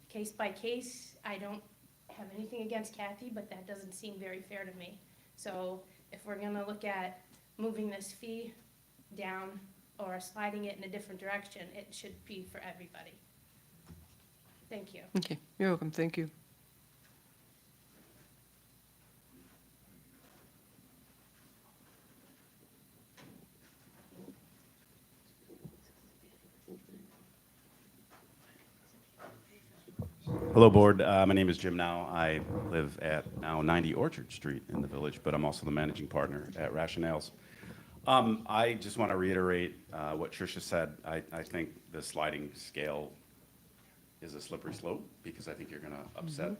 Case by case, I don't have anything against Kathy, but that doesn't seem very fair to me. So if we're gonna look at moving this fee down or sliding it in a different direction, it should be for everybody. Thank you. Okay, you're welcome, thank you. Hello, Board. My name is Jim Now. I live at now 90 Orchard Street in the village, but I'm also the managing partner at Rationales. I just want to reiterate what Tricia said. I think the sliding scale is a slippery slope because I think you're going to upset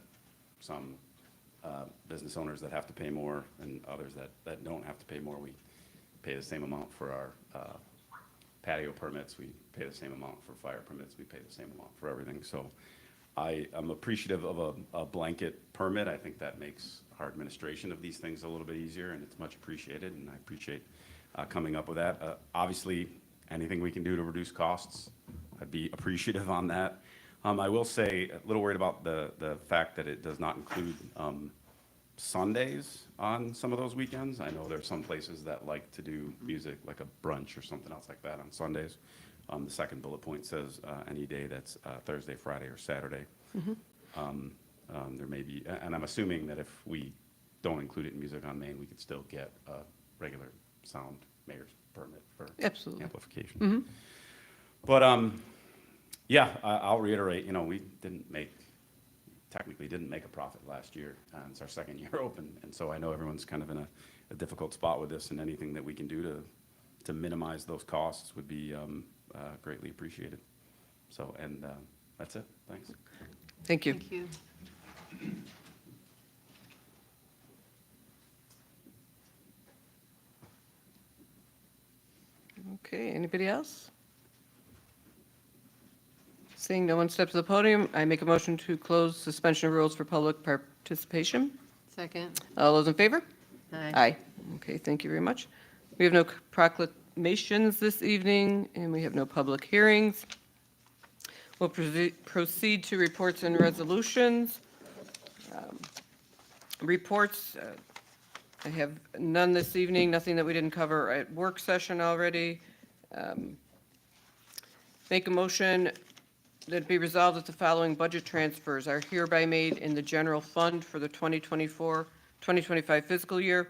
some business owners that have to pay more and others that don't have to pay more. We pay the same amount for our patio permits. We pay the same amount for fire permits. We pay the same amount for everything. So I'm appreciative of a blanket permit. I think that makes our administration of these things a little bit easier, and it's much appreciated, and I appreciate coming up with that. Obviously, anything we can do to reduce costs, I'd be appreciative on that. I will say, a little worried about the fact that it does not include Sundays on some of those weekends. I know there's some places that like to do music, like a brunch or something else like that on Sundays. The second bullet point says any day that's Thursday, Friday, or Saturday. There may be, and I'm assuming that if we don't include it in Music on Main, we could still get a regular sound mayor's permit for Absolutely. amplification. But yeah, I'll reiterate, we technically didn't make a profit last year, and it's our second year open, and so I know everyone's kind of in a difficult spot with this, and anything that we can do to minimize those costs would be greatly appreciated. So, and that's it. Thanks. Thank you. Thank you. Okay, anybody else? Seeing no one steps to the podium, I make a motion to close suspension of rules for public participation. Second. All those in favor? Aye. Aye. Okay, thank you very much. We have no proclamations this evening, and we have no public hearings. We'll proceed to reports and resolutions. Reports, I have none this evening, nothing that we didn't cover at work session already. Make a motion that it be resolved that the following budget transfers are hereby made in the general fund for the 2024-2025 fiscal year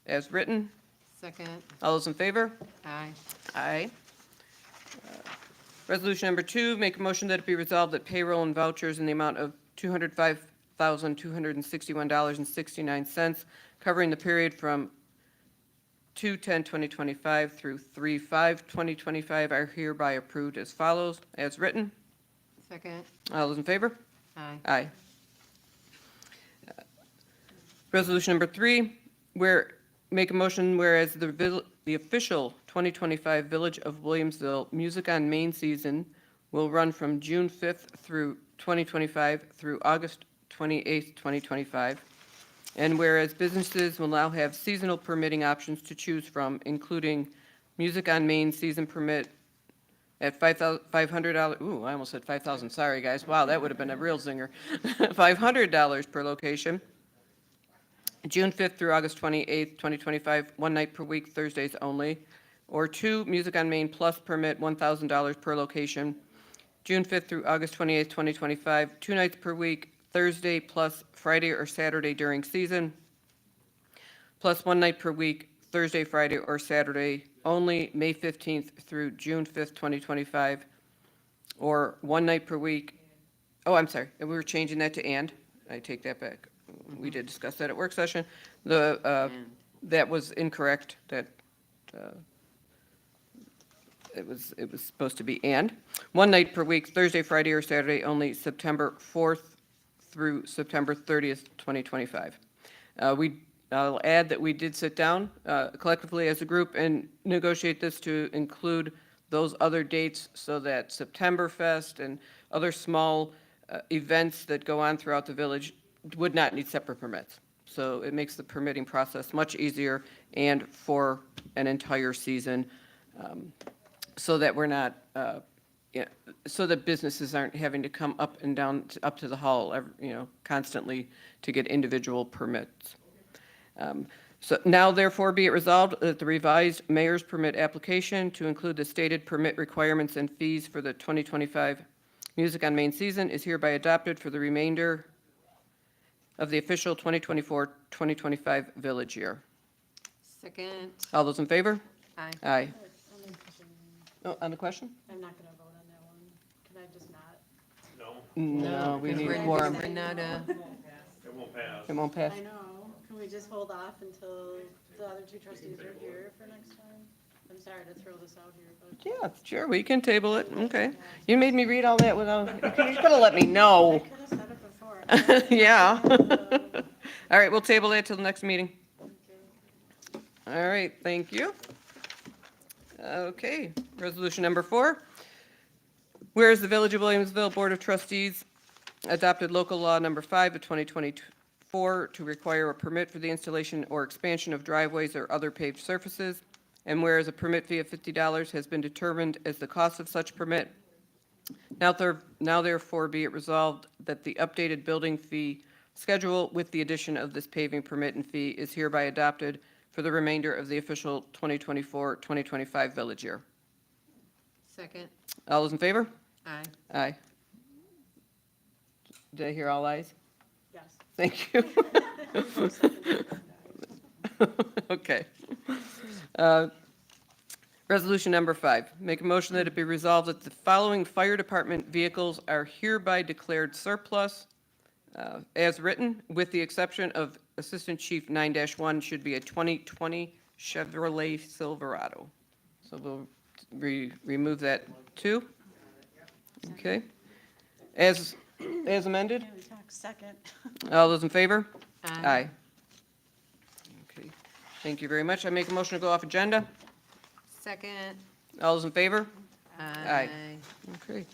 as written. Second. All those in favor? Aye. Aye. Resolution number 2, make a motion that it be resolved that payroll and vouchers in the amount of $205,261.69 covering the period from 2/10/2025 through 3/5/2025 are hereby approved as follows, as written. Second. All those in favor? Aye. Aye. Resolution number 3, make a motion whereas the official 2025 Village of Williamsville Music on Main season will run from June 5th through 2025 through August 28th, 2025. And whereas businesses will now have seasonal permitting options to choose from, including Music on Main season permit at $500, ooh, I almost said 5,000, sorry guys, wow, that would have been a real zinger. $500 per location. June 5th through August 28th, 2025, 1 night per week, Thursdays only. Or 2, Music on Main Plus permit, $1,000 per location. June 5th through August 28th, 2025, 2 nights per week, Thursday plus Friday or Saturday during season. Plus 1 night per week, Thursday, Friday, or Saturday only, May 15th through June 5th, 2025. Or 1 night per week, oh, I'm sorry, we were changing that to and. I take that back. We did discuss that at work session. That was incorrect, that it was supposed to be and. 1 night per week, Thursday, Friday, or Saturday only, September 4th through September 30th, 2025. I'll add that we did sit down collectively as a group and negotiate this to include those other dates so that Septemberfest and other small events that go on throughout the village would not need separate permits. So it makes the permitting process much easier and for an entire season, so that we're not yeah, so that businesses aren't having to come up and down, up to the hall, constantly to get individual permits. So now therefore be it resolved that the revised mayor's permit application to include the stated permit requirements and fees for the 2025 Music on Main season is hereby adopted for the remainder of the official 2024-2025 village year. Second. All those in favor? Aye. Aye. Oh, on the question? I'm not gonna vote on that one. Can I just not? No, No, we need We're quorum. not, it won't pass. It won't pass. I know. Can we just hold off until the other two trustees are here for next time? I'm sorry to throw this out here, but. Yeah, sure, we can table it, okay. You made me read all that without, you could have let me know. I could have said it before. Yeah. All right, we'll table that till the next meeting. All right, thank you. Okay, resolution number 4. Whereas the Village of Williamsville Board of Trustees adopted local law number 5 of 2024 to require a permit for the installation or expansion of driveways or other paved surfaces, and whereas a permit fee of $50 has been determined as the cost of such permit, now therefore be it resolved that the updated building fee schedule with the addition of this paving permit and fee is hereby adopted for the remainder of the official 2024-2025 village year. Second. All those in favor? Aye. Aye. Did I hear all ayes? Yes. Thank you. Okay. Resolution number 5, make a motion that it be resolved that the following fire department vehicles are hereby declared surplus as written, with the exception of Assistant Chief 9-1 should be a 2020 Chevrolet Silverado. So we'll remove that too. Okay. As amended? Can we talk second? All those in favor? Aye. Okay, thank you very much. I make a motion to go off agenda. Second. All those in favor? Aye. Okay.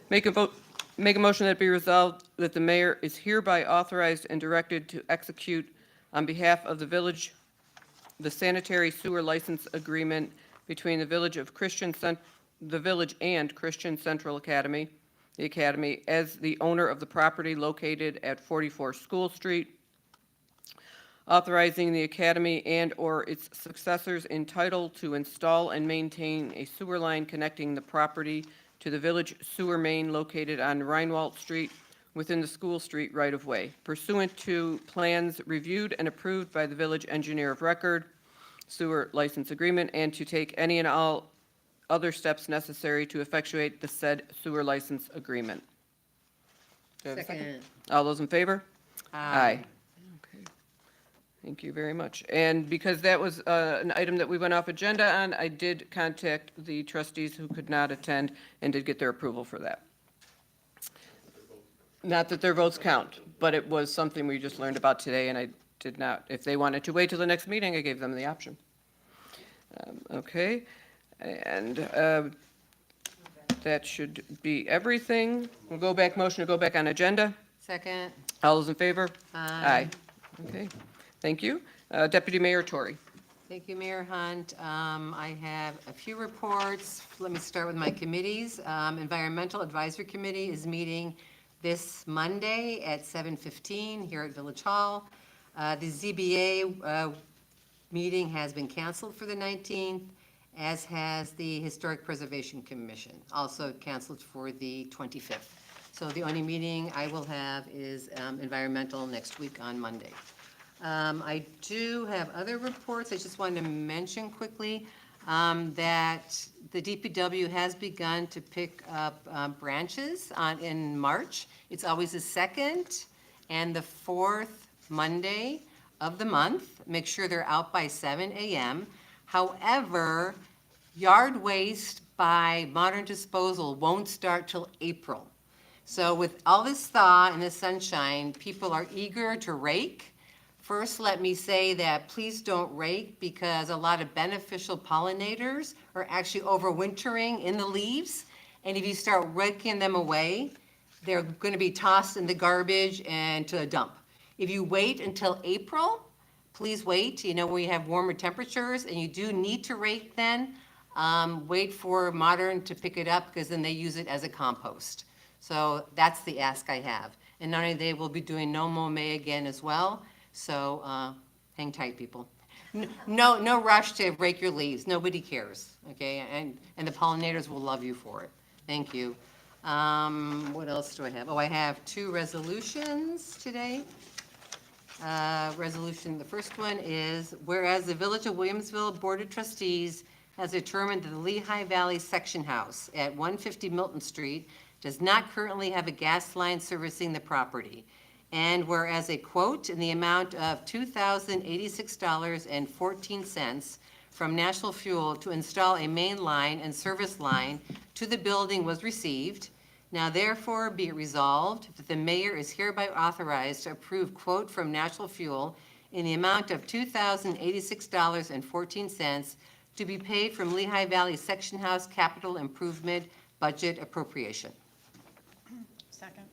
Make a motion that it be resolved that the mayor is hereby authorized and directed to execute on behalf of the village, the sanitary sewer license agreement between the village and Christian Central Academy, the academy, as the owner of the property located at 44 School Street, authorizing the academy and/or its successors in title to install and maintain a sewer line connecting the property to the village sewer main located on Rhinewalt Street within the School Street right-of-way, pursuant to plans reviewed and approved by the village engineer of record, sewer license agreement, and to take any and all other steps necessary to effectuate the said sewer license agreement. Do I have a Second. All those in favor? Aye. Okay. Thank you very much. And because that was an item that we went off agenda on, I did contact the trustees who could not attend and did get their approval for that. Not that their votes count, but it was something we just learned about today, and I did not, if they wanted to wait till the next meeting, I gave them the option. Okay, and that should be everything. We'll go back, motion to go back on agenda. Second. All those in favor? Aye. Okay, thank you. Deputy Mayor Tory. Thank you, Mayor Hunt. I have a few reports. Let me start with my committees. Environmental Advisory Committee is meeting this Monday at 7:15 here at Village Hall. The ZBA meeting has been canceled for the 19th, as has the Historic Preservation Commission, also canceled for the 25th. So the only meeting I will have is environmental next week on Monday. I do have other reports. I just wanted to mention quickly that the DPW has begun to pick up branches in March. It's always the 2nd and the 4th Monday of the month. Make sure they're out by 7 a.m. However, yard waste by Modern Disposal won't start till April. So with all this thaw and the sunshine, people are eager to rake. First, let me say that please don't rake because a lot of beneficial pollinators are actually overwintering in the leaves. And if you start raking them away, they're going to be tossed in the garbage and to a dump. If you wait until April, please wait, when you have warmer temperatures and you do need to rake then, wait for Modern to pick it up, because then they use it as a compost. So that's the ask I have. And not only they will be doing No Mow May again as well, so hang tight, people. No rush to rake your leaves, nobody cares, okay? And the pollinators will love you for it. Thank you. What else do I have? Oh, I have 2 resolutions today. Resolution, the first one is, whereas the Village of Williamsville Board of Trustees has determined that the Lehigh Valley Section House at 150 Milton Street does not currently have a gas line servicing the property. And whereas a quote in the amount of $2,086.14 from National Fuel to install a main line and service line to the building was received, now therefore be it resolved that the mayor is hereby authorized to approve quote from National Fuel in the amount of $2,086.14 to be paid from Lehigh Valley Section House Capital Improvement Budget Appropriation. Second.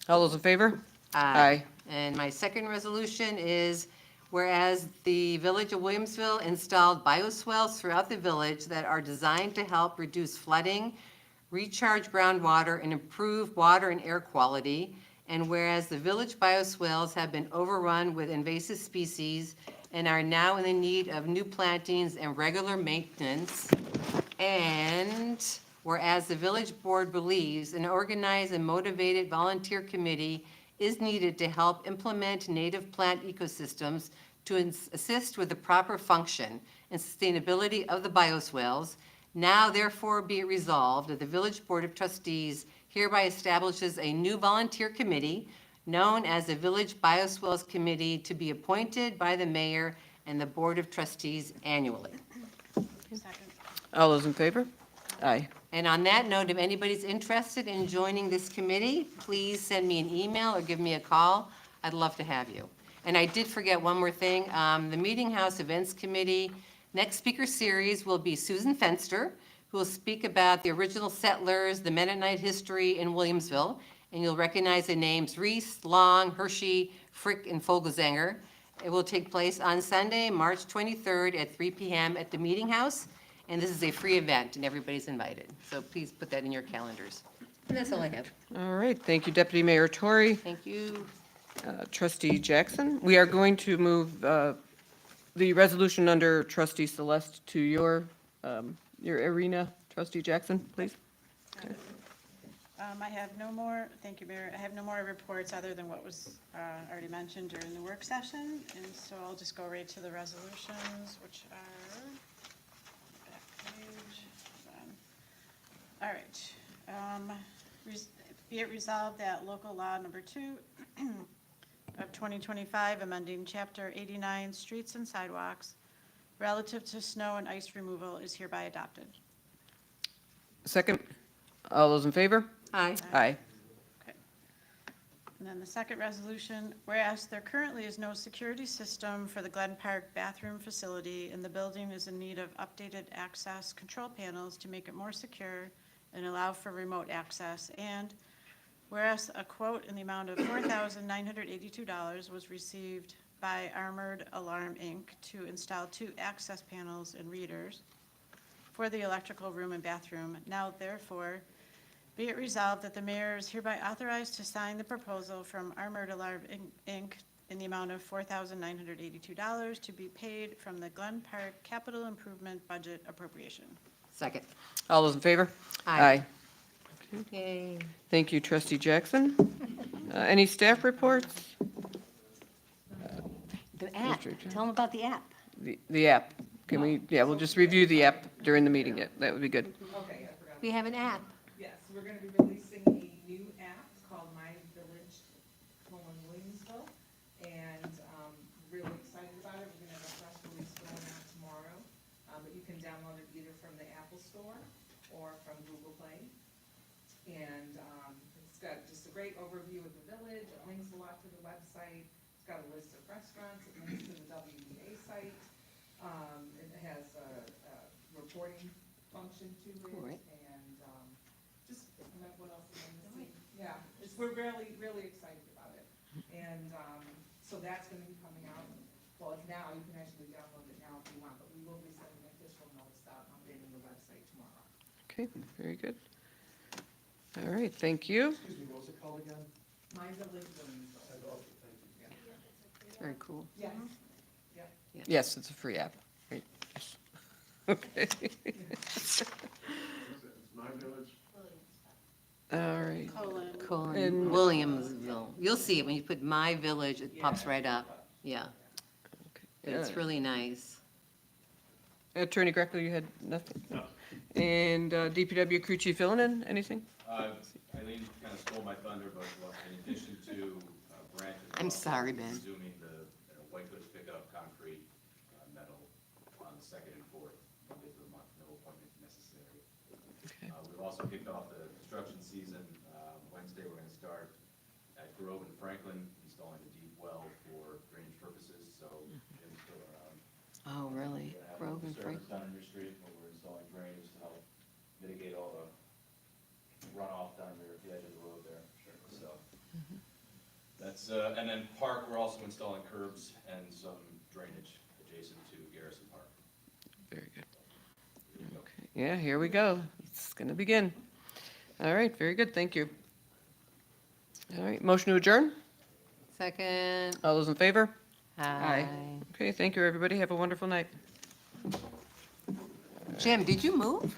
All those in favor? Aye. And my second resolution is, whereas the Village of Williamsville installed bioswales throughout the village that are designed to help reduce flooding, recharge groundwater, and improve water and air quality, and whereas the village bioswales have been overrun with invasive species and are now in the need of new plantings and regular maintenance, and whereas the village board believes an organized and motivated volunteer committee is needed to help implement native plant ecosystems to assist with the proper function and sustainability of the bioswales, now therefore be it resolved that the Village Board of Trustees hereby establishes a new volunteer committee known as the Village Bioswales Committee to be appointed by the mayor and the Board of Trustees annually. Second. All those in favor? Aye. And on that note, if anybody's interested in joining this committee, please send me an email or give me a call. I'd love to have you. And I did forget one more thing. The Meeting House Events Committee, next speaker series will be Susan Fenster, who will speak about the original settlers, the Mennonite history in Williamsville. And you'll recognize the names Reese, Long, Hershey, Frick, and Fogelzanger. It will take place on Sunday, March 23rd at 3 p.m. at the Meeting House. And this is a free event, and everybody's invited. So please put that in your calendars. And that's all I have. All right, thank you, Deputy Mayor Tory. Thank you. Trustee Jackson, we are going to move the resolution under Trustee Celeste to your arena. Trustee Jackson, please. I have no more, thank you, Mayor. I have no more reports other than what was already mentioned during the work session. And so I'll just go right to the resolutions, which are, back page, hold on. All right. Be it resolved that local law number 2 of 2025, amending Chapter 89, Streets and Sidewalks, relative to snow and ice removal is hereby adopted. Second, all those in favor? Aye. Aye. Okay. And then the second resolution, whereas there currently is no security system for the Glen Park bathroom facility, and the building is in need of updated access control panels to make it more secure and allow for remote access, and whereas a quote in the amount of $4,982 was received by Armored Alarm, Inc. to install 2 access panels and readers for the electrical room and bathroom, now therefore be it resolved that the mayor is hereby authorized to sign the proposal from Armored Alarm, Inc. in the amount of $4,982 to be paid from the Glen Park Capital Improvement Budget Appropriation. Second. All those in favor? Aye. Okay. Thank you, Trustee Jackson. Any staff reports? The app, tell them about the app. The app. Can we, we'll just review the app during the meeting. Yeah, that would be good. Okay, I forgot. We have an app. Yes, we're gonna be releasing a new app called My Village, Williamsville, and really excited about it. We're gonna have a press release going out tomorrow, but you can download it either from the Apple Store or from Google Play. And it's got just a great overview of the village. It links a lot to the website. It's got a list of restaurants. It links to the WDA site. It has a reporting function to it. Right. And just, what else is on the scene? Yeah, we're really, really excited about it. And so that's gonna be coming out. Well, it's now, you can actually download it now if you want, but we will be sending an official notice out, updating the website Okay, very good. All right, thank you. Excuse me, what was it called again? My Village Williamsville. Okay, thank you. It's very cool. Yes. Yes, it's a free app. Right. Okay. It's my village. All right. Colin, And- Williamsville. You'll see it when you put My Village, it pops right up. Yeah, it's Yeah. really nice. Attorney Greco, you had nothing? And DPW crew chief Illanen, anything? Eileen kind of stole my thunder, but in addition to Branch. I'm sorry, Ben. Resuming the white goods pickup, concrete, metal on the 2nd and 4th, Mondays of the month, no appointment necessary. Okay. We've also kicked off the construction season. Wednesday, we're going to start at Grove and Franklin, installing a deep well for drainage purposes, so Jim's still around. Oh, really? We're gonna have Grove a and service Franklin. done on your street, where we're installing drainage to help mitigate all the runoff down the edge of the road there, so. That's, and then Park, we're also installing curbs and some drainage adjacent to Garrison Park. Very good. Okay. Yeah, here we go. It's going to begin. All right, very good, thank you. All right, motion to adjourn? Second. All those in favor? Hi. Okay, thank you, everybody. Have a wonderful night. Jim, did you move?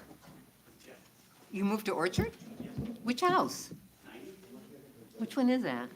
You moved to Orchard? Which house? Which one is that?